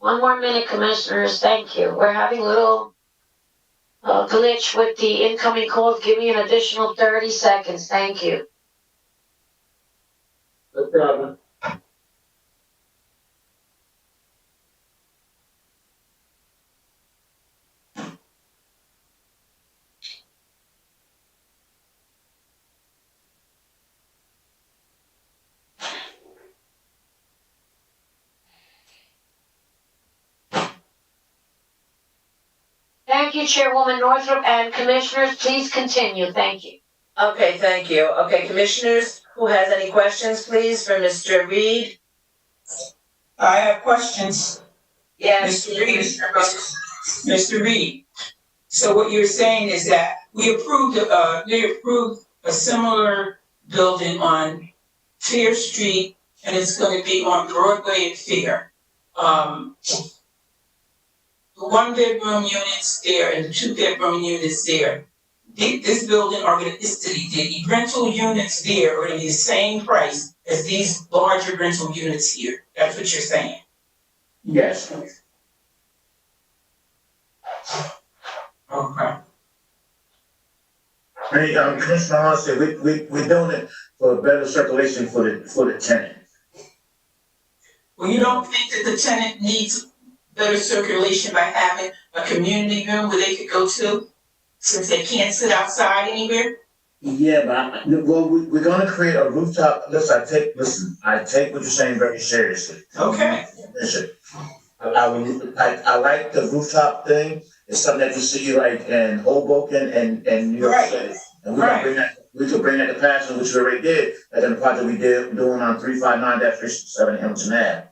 One more minute, commissioners. Thank you. We're having a little glitch with the incoming calls. Give me an additional 30 seconds. Thank you. No problem. Thank you, Chairwoman Northrup, and Commissioners, please continue. Thank you. Okay, thank you. Okay, Commissioners, who has any questions, please, for Mr. Reed? I have questions. Yes. Mr. Reed, Mr. Reed. So what you're saying is that they approved a similar building on Fair Street, and it's gonna be on Broadway and Fair. The 1-bedroom units there and the 2-bedroom units there, this building the rental units there are gonna be the same price as these larger rental units here. That's what you're saying? Yes. Okay. Hey, Commissioner Hall said, we're doing it for better circulation for the tenant. Well, you don't think that the tenant needs better circulation by having a community room where they could go to, since they can't sit outside anywhere? Yeah, but we're gonna create a rooftop. Listen, I take what you're saying very seriously. Okay. Listen, I like the rooftop thing. It's something that you see like in Hoboken and New York City. And we could bring that to Paterson, which we already did, like in the project we did doing on 359-367 Hamilton Ave.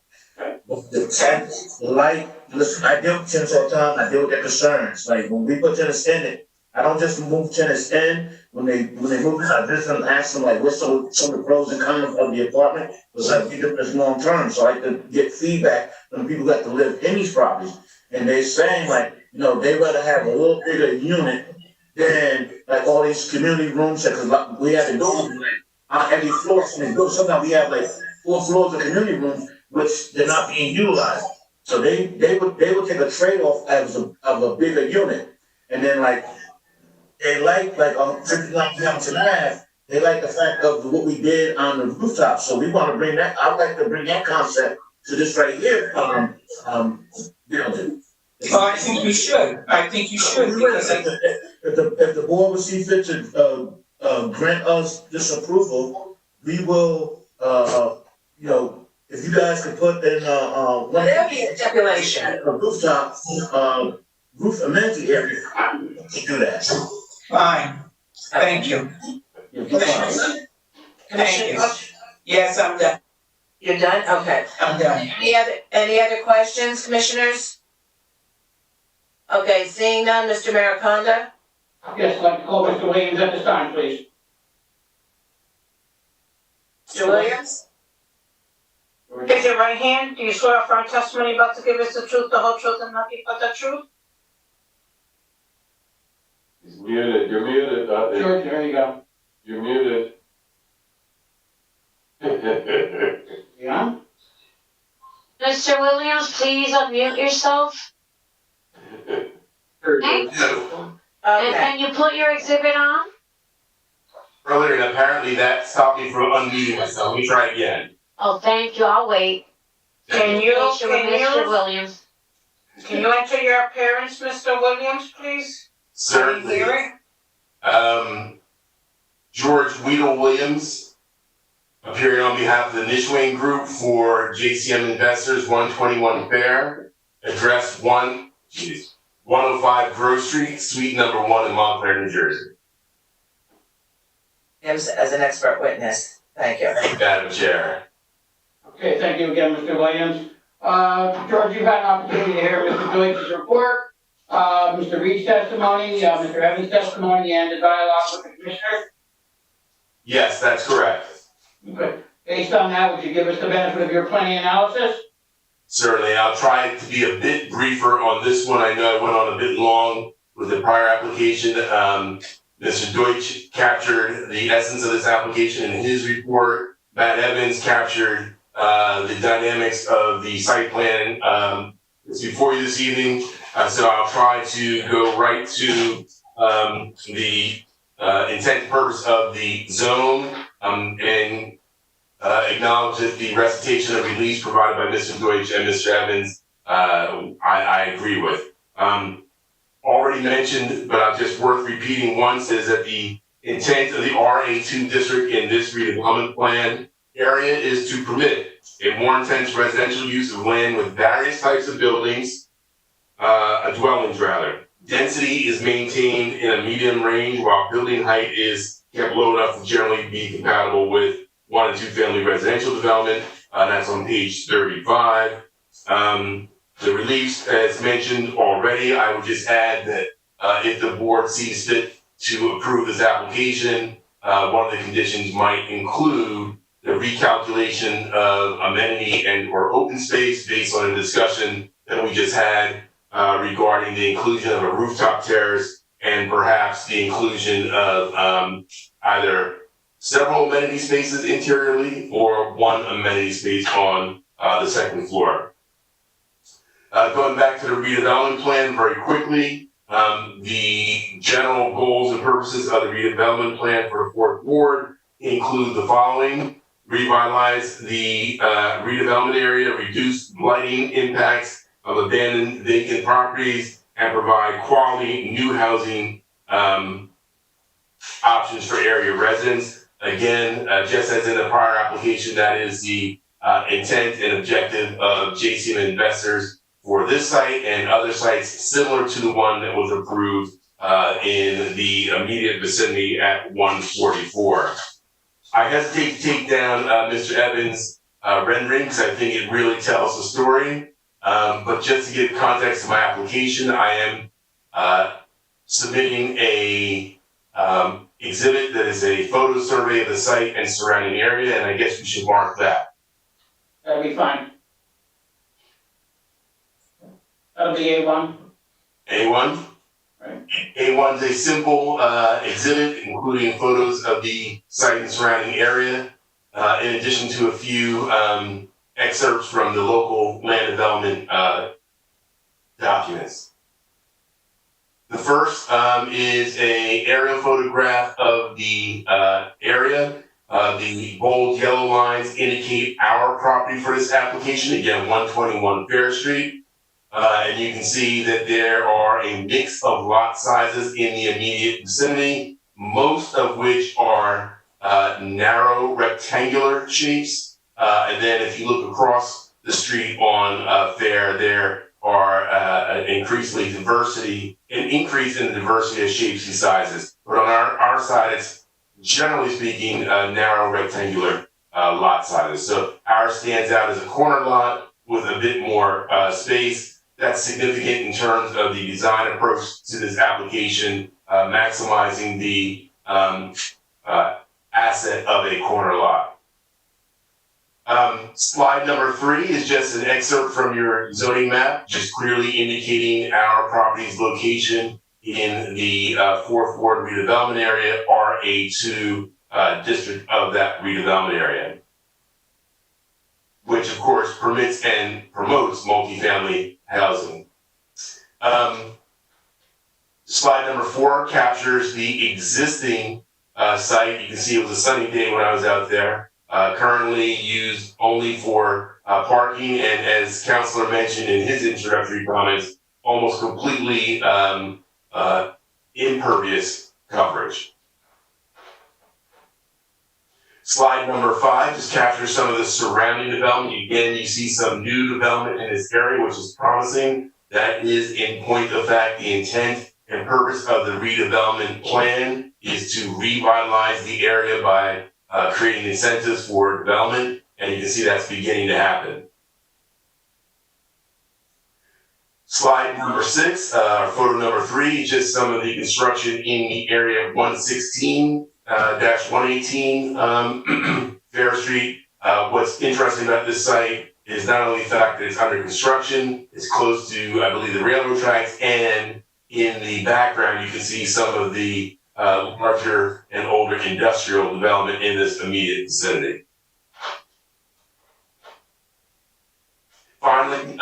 The tenants, listen, I deal with tenants all the time, I deal with their concerns. Like when we put tenants in it, I don't just move tenants in. When they move, I visit them, ask them like, what's some of the pros and cons of the apartment? Because I do this long term, so I like to get feedback from the people who got to live in these properties. And they're saying like, they rather have a little bigger unit than like all these community rooms, because like, we have to do like on every floor. Sometimes we have like 4 floors of community rooms, which they're not being utilized. So they would take a trade-off of a bigger unit. And then like, they like on 59 Hamilton Ave, they like the fact of what we did on the rooftop. So we want to bring that, I'd like to bring that concept to this right here, building. Well, I think you should. Because if the board would see fit to grant us this approval, we will, if you guys could put in There'll be a stipulation. a rooftop roof amenity area to do that. Fine. Thank you. Thank you. Yes, I'm done. You're done? Okay. I'm done. Any other questions, Commissioners? Okay, seeing none, Mr. Mariconda? Yes, I'd like to call Mr. Williams at this time, please. Mr. Williams? Raise your right hand. Do you swear affirm testimony about to give us the truth, the whole truth, and nothing but the truth? He's muted, you're muted, George, there you go. You're muted. Yeah? Mr. Williams, please unmute yourself. And Okay. can you put your exhibit on? Earlier, and apparently that stopped me from unmuting myself. Let me try again. Oh, thank you. I'll wait. Mr. Williams. Can you enter your appearance, Mr. Williams, please? Certainly. Can you hear it? George Weedle Williams, appearing on behalf of the Nishwain Group for JCM Investors, 121 Fair, address 105 Grove Street, suite number 1 in Montclair, New Jersey. As an expert witness. Thank you. Thank you, Madam Chair. Okay, thank you again, Mr. Williams. George, you've had an opportunity to hear Mr. Deutsch's report, Mr. Reed's testimony, Mr. Evans' testimony, and the dialogue with the Commissioner. Yes, that's correct. Okay. Based on that, would you give us the benefit of your planning analysis? Certainly, I'll try to be a bit briefer on this one. I know I went on a bit long with the prior application. Mr. Deutsch captured the essence of this application in his report. Matt Evans captured the dynamics of the site plan. It's before you this evening, so I'll try to go right to the intent and purpose of the zone and acknowledge that the recitation of release provided by Mr. Deutsch and Mr. Evans, I agree with. Already mentioned, but just worth repeating once, is that the intent of the RA2 district in this redevelopment plan area is to permit a more intense residential use of land with various types of buildings, dwellings rather, Density is maintained in a medium range, while building height is kept low enough to generally be compatible with 1 and 2 family residential development. That's on page 35. The reliefs, as mentioned already, I would just add that if the board sees fit to approve this application, one of the conditions might include the recalculation of amenity and or open space based on a discussion that we just had regarding the inclusion of a rooftop terrace and perhaps the inclusion of either several amenity spaces interiorly or one amenity space on the second floor. Going back to the redevelopment plan very quickly, the general goals and purposes of the redevelopment plan for the fourth ward include the following: revitalize the redevelopment area, reduce blighting impacts of abandoned vacant properties, and provide quality new housing options for area residents. Again, just as in the prior application, that is the intent and objective of JCM investors for this site and other sites similar to the one that was approved in the immediate vicinity at 144. I hesitate to take down Mr. Evans' rendering because I think it really tells the story. But just to give context to my application, I am submitting a exhibit that is a photo survey of the site and surrounding area, and I guess we should mark that. That'll be fine. That'll be A1. A1? Right. A1 is a simple exhibit including photos of the site and surrounding area, in addition to a few excerpts from the local land development documents. The first is an aerial photograph of the area. The bold yellow lines indicate our property for this application, again, 121 Fair Street. And you can see that there are a mix of lot sizes in the immediate vicinity, most of which are narrow rectangular shapes. And then if you look across the street on Fair, there are an increase in the diversity of shapes and sizes. But on our side, it's generally speaking narrow rectangular lot sizes. So ours stands out as a corner lot with a bit more space. That's significant in terms of the design approach to this application, maximizing the asset of a corner lot. Slide number 3 is just an excerpt from your zoning map, just clearly indicating our property's location in the 4th Ward redevelopment area, RA2 district of that redevelopment area, which of course permits and promotes multifamily housing. Slide number 4 captures the existing site. You can see it was a sunny day when I was out there. Currently used only for parking, and as Councilor mentioned in his introductory comments, almost completely impervious coverage. Slide number 5 just captures some of the surrounding development. Again, you see some new development in this area, which is promising. That is, in point of fact, the intent and purpose of the redevelopment plan is to revitalize the area by creating incentives for development, and you can see that's beginning to happen. Slide number 6, photo number 3, just some of the construction in the area of 116-118 Fair Street. What's interesting about this site is not only the fact that it's under construction, it's close to, I believe, the railroad tracks, and in the background you can see some of the larger and older industrial development in this immediate vicinity. Finally,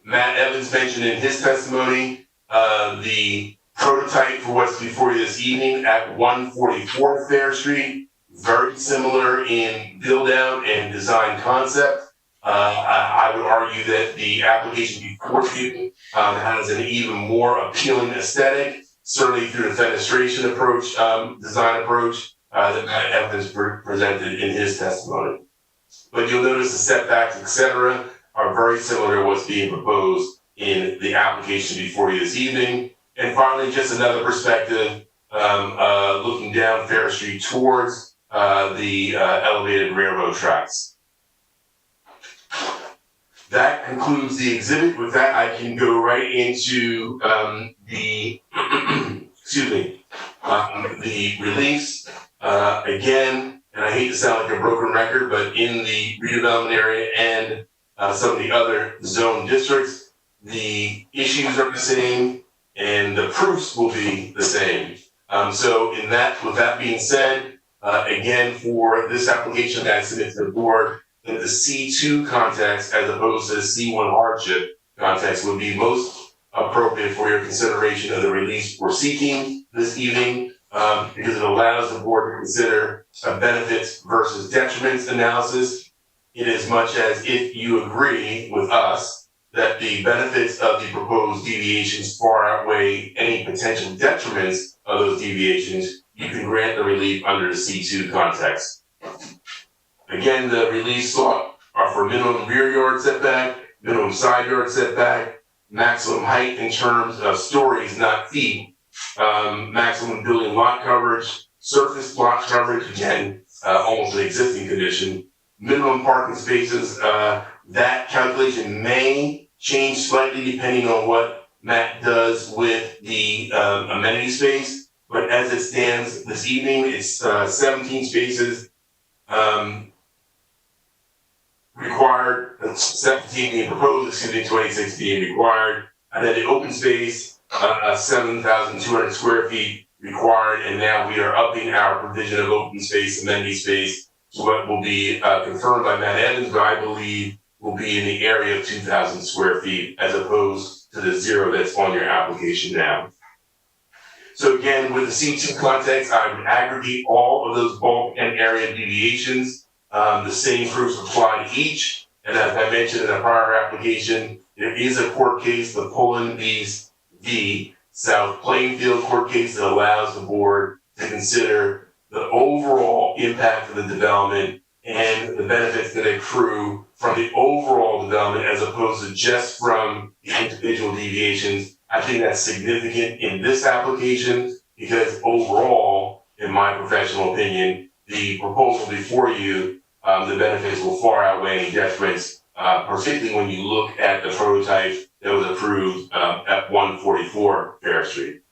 Matt Evans mentioned in his testimony the prototype for what's before you this evening at 144 Fair Street, very similar in build out and design concept. I would argue that the application before you has an even more appealing aesthetic, certainly through the fenestration approach, design approach that Matt Evans presented in his testimony. But you'll notice the setbacks, etc., are very similar to what's being proposed in the application before you this evening. And finally, just another perspective, looking down Fair Street towards the elevated railroad tracks. That concludes the exhibit. With that, I can go right into the the release. Again, and I hate to sound like a broken record, but in the redevelopment area and some of the other zone districts, the issues are the same and the proofs will be the same. So with that being said, again, for this application that I submitted to the board, that the C2 context as opposed to the C1 hardship context would be most appropriate for your consideration of the release we're seeking this evening, because it allows the board to consider a benefits versus detriments analysis, in as much as if you agree with us that the benefits of the proposed deviations far outweigh any potential detriments of those deviations, you can grant the relief under the C2 context. Again, the relief sought are for minimum rear yard setback, minimum side yard setback, maximum height in terms of stories, not feet, maximum building lot coverage, surface lot coverage, again, almost an existing condition, minimum parking spaces. That calculation may change slightly depending on what Matt does with the amenity space, but as it stands this evening, it's 17 spaces required, 17 being proposed, 26 being required, and then the open space, 7,200 square feet required, and now we are upping our provision of open space, amenity space, to what will be confirmed by Matt Evans, but I believe will be in the area of 2,000 square feet, as opposed to the 0 that's on your application now. So again, with the C2 context, I would aggregate all of those bulk and area deviations. The same proofs apply to each. And as I mentioned in a prior application, there is a court case, the Poland v. South Plainfield court case, that allows the board to consider the overall impact of the development and the benefits that accrue from the overall development as opposed to just from the individual deviations. I think that's significant in this application because overall, in my professional opinion, the proposal before you, the benefits will far outweigh any detriments, particularly when you look at the prototype that was approved at 144 Fair Street.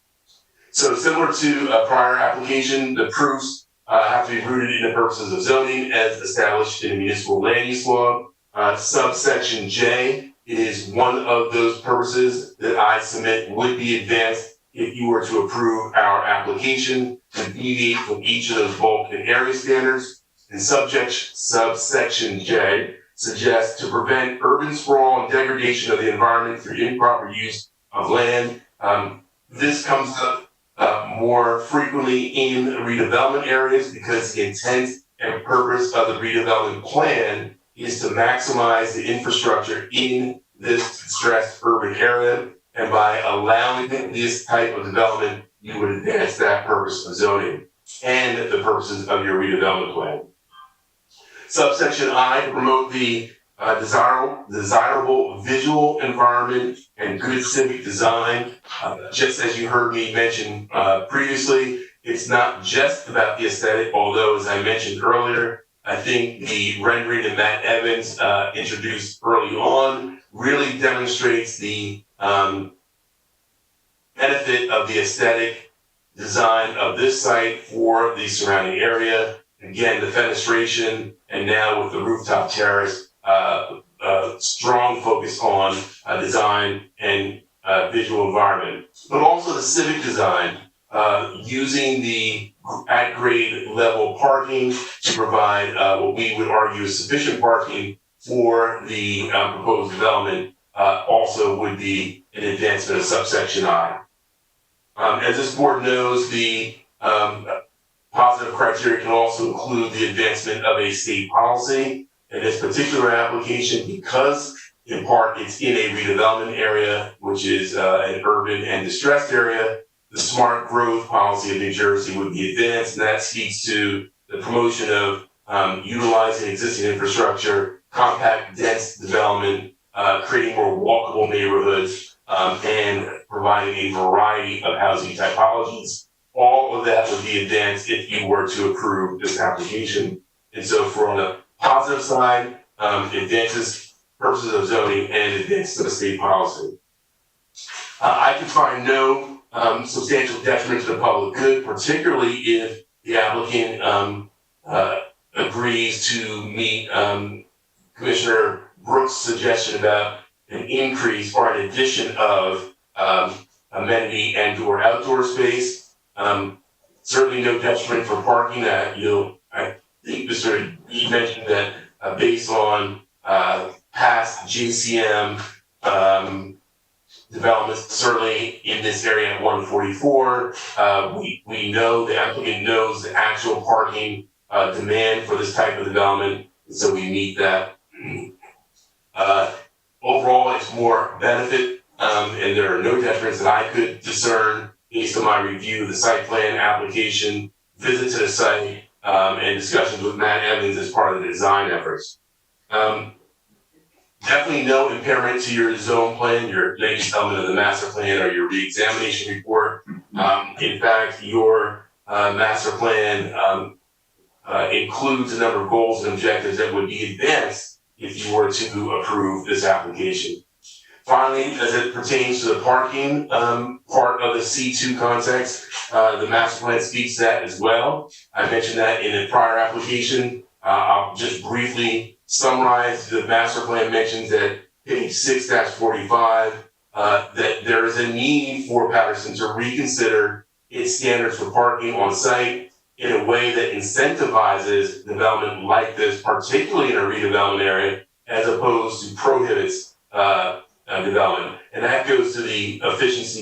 So similar to a prior application, the proofs have to be rooted in the purposes of zoning as established in the municipal land use law. Subsection J is one of those purposes that I submit would be advanced if you were to approve our application to deviate from each of those bulk and area standards. And subsection J suggests to prevent urban sprawl and degradation of the environment through improper use of land. This comes up more frequently in redevelopment areas because the intent and purpose of the redevelopment plan is to maximize the infrastructure in this distressed urban area. And by allowing this type of development, you would advance that purpose of zoning and the purposes of your redevelopment plan. Subsection I, to promote the desirable visual environment and good civic design. Just as you heard me mention previously, it's not just about the aesthetic, although as I mentioned earlier, I think the rendering that Matt Evans introduced early on really demonstrates the benefit of the aesthetic design of this site for the surrounding area. Again, the fenestration, and now with the rooftop terrace, strong focus on design and visual environment, but also the civic design, using the at-grade level parking to provide what we would argue is sufficient parking for the proposed development, also would be an advancement of subsection I. As this board knows, the positive criteria can also include the advancement of a state policy. In this particular application, because in part it's in a redevelopment area, which is an urban and distressed area, the smart growth policy of New Jersey would be advanced, and that speaks to the promotion of utilizing existing infrastructure, compact, dense development, creating more walkable neighborhoods, and providing a variety of housing typologies. All of that would be advanced if you were to approve this application. And so for on the positive side, advances purposes of zoning and advances of state policy. I can find no substantial detriment to the public good, particularly if the applicant agrees to meet Commissioner Brooks' suggestion about an increase or an addition of amenity and or outdoor space. Certainly no detriment for parking. I think Mr. E mentioned that based on past JCM developments, certainly in this area at 144, we know the applicant knows the actual parking demand for this type of development, so we meet that. Overall, it's more benefit, and there are no detriments that I could discern based on my review of the site plan application, visit to the site, and discussions with Matt Evans as part of the design efforts. Definitely no impairment to your zone plan, your next element of the master plan, or your re-examination report. In fact, your master plan includes a number of goals and objectives that would be advanced if you were to approve this application. Finally, as it pertains to the parking part of the C2 context, the master plan speaks to that as well. I mentioned that in a prior application. I'll just briefly summarize. The master plan mentions at page 6-45 that there is a need for Paterson to reconsider its standards for parking on site in a way that incentivizes development like this, particularly in a redevelopment area, as opposed to prohibits development. And that goes to the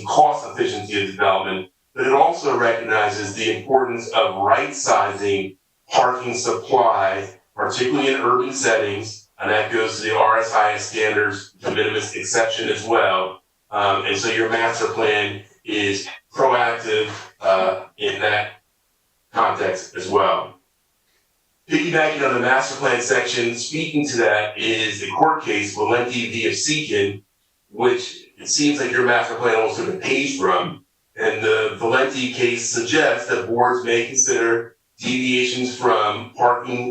cost efficiency of development, but it also recognizes the importance of right-sizing parking supply, particularly in urban settings, and that goes to the RSIS standards, de minimis exception as well. And so your master plan is proactive in that context as well. Piggybacking on the master plan section, speaking to that is the court case, Valenti v. Seekin, which it seems like your master plan almost took a page from. And the Valenti case suggests that boards may consider deviations from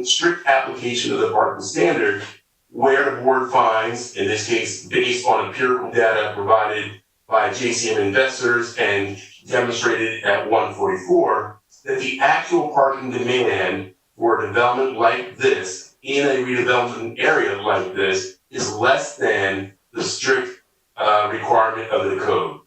strict application of the parking standard, where the board finds, in this case, based on empirical data provided by JCM investors and demonstrated at 144, that the actual parking demand for a development like this, in a redevelopment area like this, is less than the strict requirement of the code.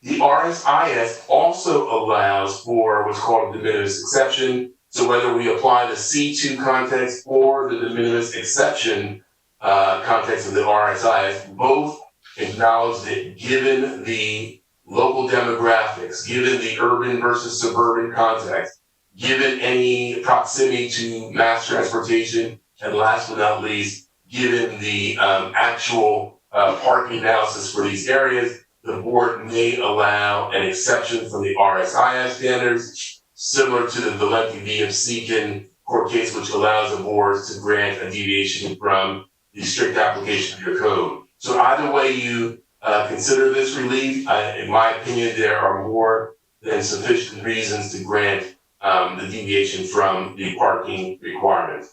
The RSIS also allows for what's called a de minimis exception. So whether we apply the C2 context or the de minimis exception context of the RSIS, both acknowledge that given the local demographics, given the urban versus suburban context, given any proximity to mass transportation, and last but not least, given the actual parking analysis for these areas, the board may allow an exception from the RSIS standards, similar to the Valenti v. Seekin court case, which allows the boards to grant a deviation from the strict application of your code. So either way you consider this relief, in my opinion, there are more than sufficient reasons to grant the deviation from the parking requirement.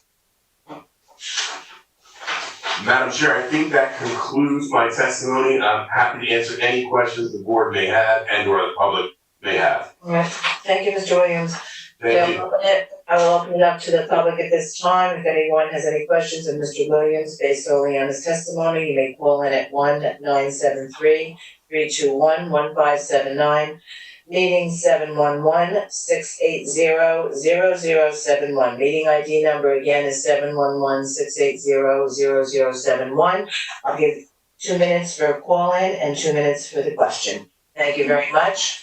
Madam Chair, I think that concludes my testimony. I'm happy to answer any questions the board may have and or the public may have. All right, thank you, Mr. Williams. Thank you. I will open it up to the public at this time. If anyone has any questions of Mr. Williams based solely on his testimony, you may call in at 1-973-321-1579. Meeting 711-680-0071. Meeting ID number again is 711-680-0071. I'll give 2 minutes for a call-in and 2 minutes for the question. Thank you very much.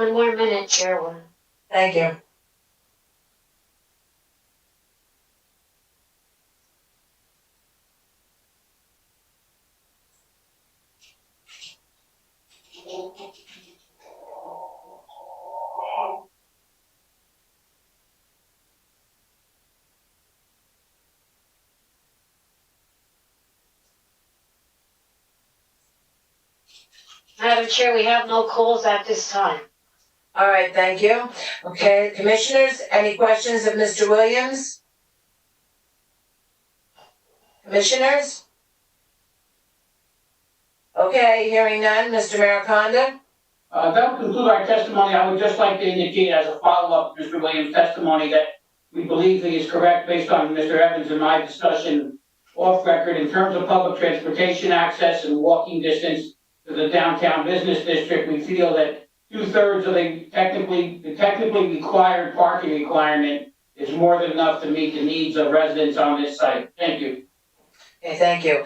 One more minute, Chairwoman. Thank you. Madam Chair, we have no calls at this time. All right, thank you. Okay, commissioners, any questions of Mr. Williams? Commissioners? Okay, hearing none, Mr. Maraconda? That will conclude our testimony. I would just like to indicate as a follow-up to Mr. Williams' testimony that we believe he is correct based on Mr. Evans and my discussion off record in terms of public transportation access and walking distance to the downtown business district. We feel that 2/3 of the technically required parking requirement is more than enough to meet the needs of residents on this site. Thank you. Okay, thank you.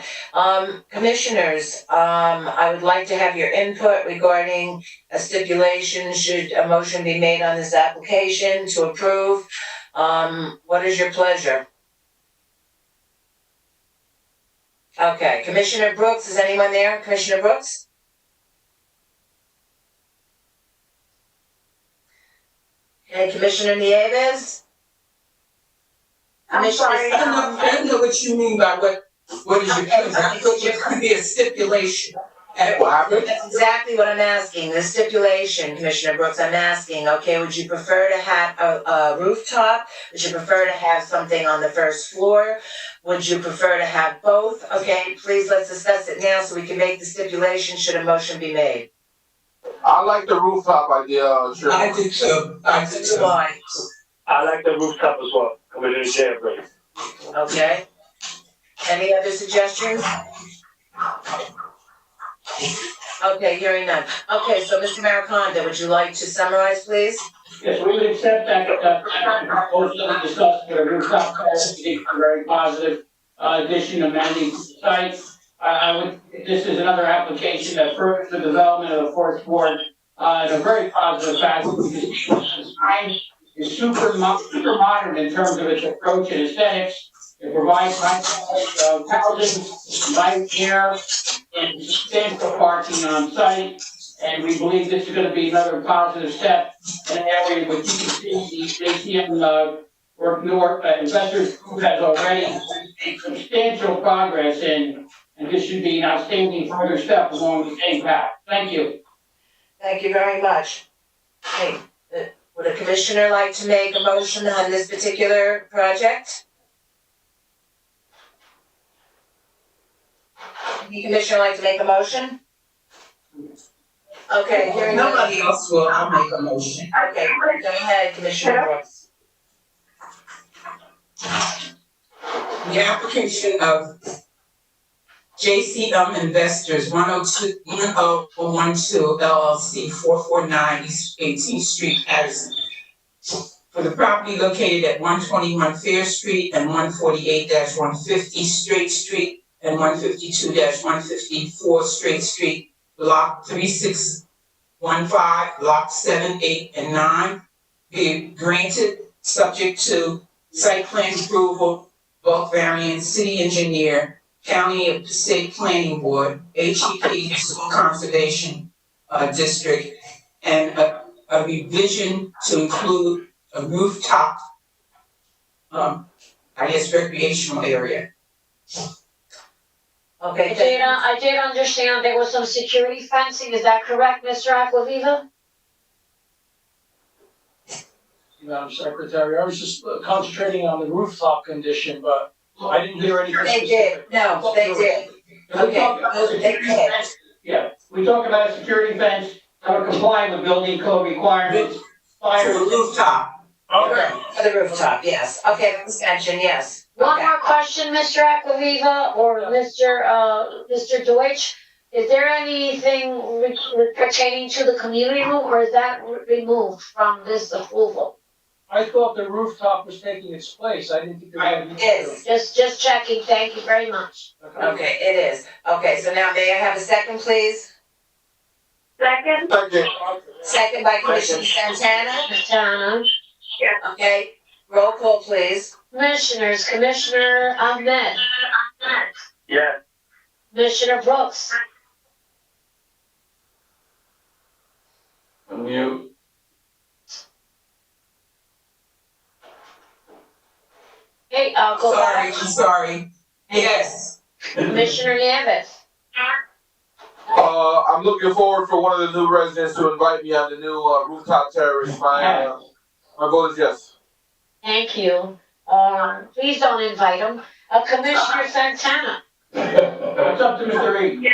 Commissioners, I would like to have your input regarding a stipulation. Should a motion be made on this application to approve? What is your pleasure? Okay, Commissioner Brooks, is anyone there? Commissioner Brooks? Okay, Commissioner Nieves? I'm sorry, I don't know what you mean by what is your pleasure? I thought there could be a stipulation. That's exactly what I'm asking, the stipulation, Commissioner Brooks, I'm asking, okay, would you prefer to have a rooftop? Would you prefer to have something on the first floor? Would you prefer to have both? Okay, please, let's discuss it now so we can make the stipulation should a motion be made. I like the rooftop idea, sure. I do too. Why? I like the rooftop as well, Commissioner Chair, please. Okay. Any other suggestions? Okay, hearing none. Okay, so Mr. Maraconda, would you like to summarize, please? Yes, we would accept that proposal that we discussed for a rooftop terrace. We think it's a very positive addition amending to the site. This is another application that furthers the development of the fourth ward in a very positive fashion because the design is super modern in terms of its approach and aesthetics. It provides high-quality housing, light air, and substantial parking on site. And we believe this is going to be another positive step in an area in which you can see the ATM investors group has already made substantial progress in, and this should be an outstanding further step along the same path. Thank you. Thank you very much. Hey, would a commissioner like to make a motion on this particular project? Any commissioner like to make a motion? Okay, hearing none. Nobody else will, I'll make a motion. Okay, go ahead, Commissioner Brooks. The application of JCM Investors 1012 LLC 449 East 18th Street, Paterson, for the property located at 121 Fair Street and 148-150 Straight Street and 152-154 Straight Street, Block 3615, Block 7, 8, and 9, be granted subject to site plan approval, bulk variance, city engineer, County of Passaic Planning Board, HEP Conservation District, and a revision to include a rooftop, recreational area. Okay, I did understand there was some security fencing, is that correct, Mr. Aquaviva? Madam Secretary, I was just concentrating on the rooftop condition, but I didn't hear anything they specific. did, no, they did. Okay, they did. Yeah, we talk about a security fence, how to comply with building code requirements, fire. For the rooftop. Okay. For the rooftop, yes. Okay, that's mentioned, yes. One Okay. more question, Mr. Aquaviva or Mr. Deutsch. Is there anything pertaining to the community room or is that removed from this approval? I thought the rooftop was taking its place. I didn't think there was any. It is. Just checking, thank you very much. Okay, it is. Okay, so now may I have a second, please? Second? Second. Second by Commissioner Santana. Santana. Okay, roll call, please. Commissioners, Commissioner Ahmed, Yes. Commissioner Brooks, Unmute. hey, I'll go Sorry, back. I'm sorry. Yes. Commissioner Nieves, I'm looking forward for one of the new residents to invite me on the new rooftop terrace. My vote is yes. thank you. Please don't invite him. Commissioner Santana, What's up to Mr. Reed?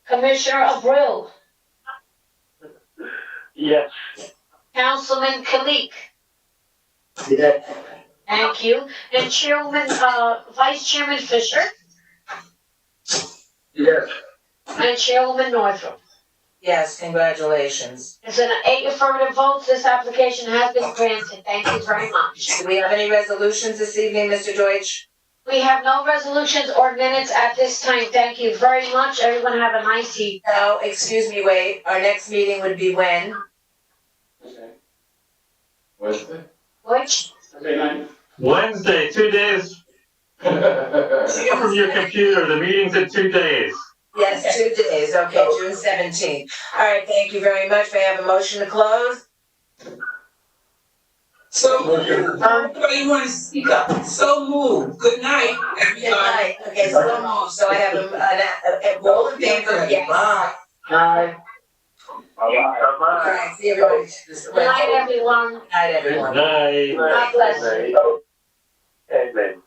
Commissioner Abreu, Yes. Councilman Kalik, Yes. thank you. And Chairwoman, Vice Chairman Fisher, Yes. and Chairwoman Northrup. Yes, congratulations. It's an 8 affirmative votes. This application has been granted. Thank you very much. Do we have any resolutions this evening, Mr. Deutsch? We have no resolutions or minutes at this time. Thank you very much. Everyone have a nice evening. No, excuse me, wait, our next meeting would be when? Wednesday? Which? Thursday night? Wednesday, 2 days from your computer. The meeting's in 2 days. Yes, 2 days, okay, June 17th. All right, thank you very much. May I have a motion to close? So moved. Everybody want to speak up? So moved. Good night, Good everybody. night. Okay, so moved. So I have a roll in favor, yes. Bye. Aye. All right, see everybody. Good night, everyone. Good night, everyone. Good night. God bless you. Amen.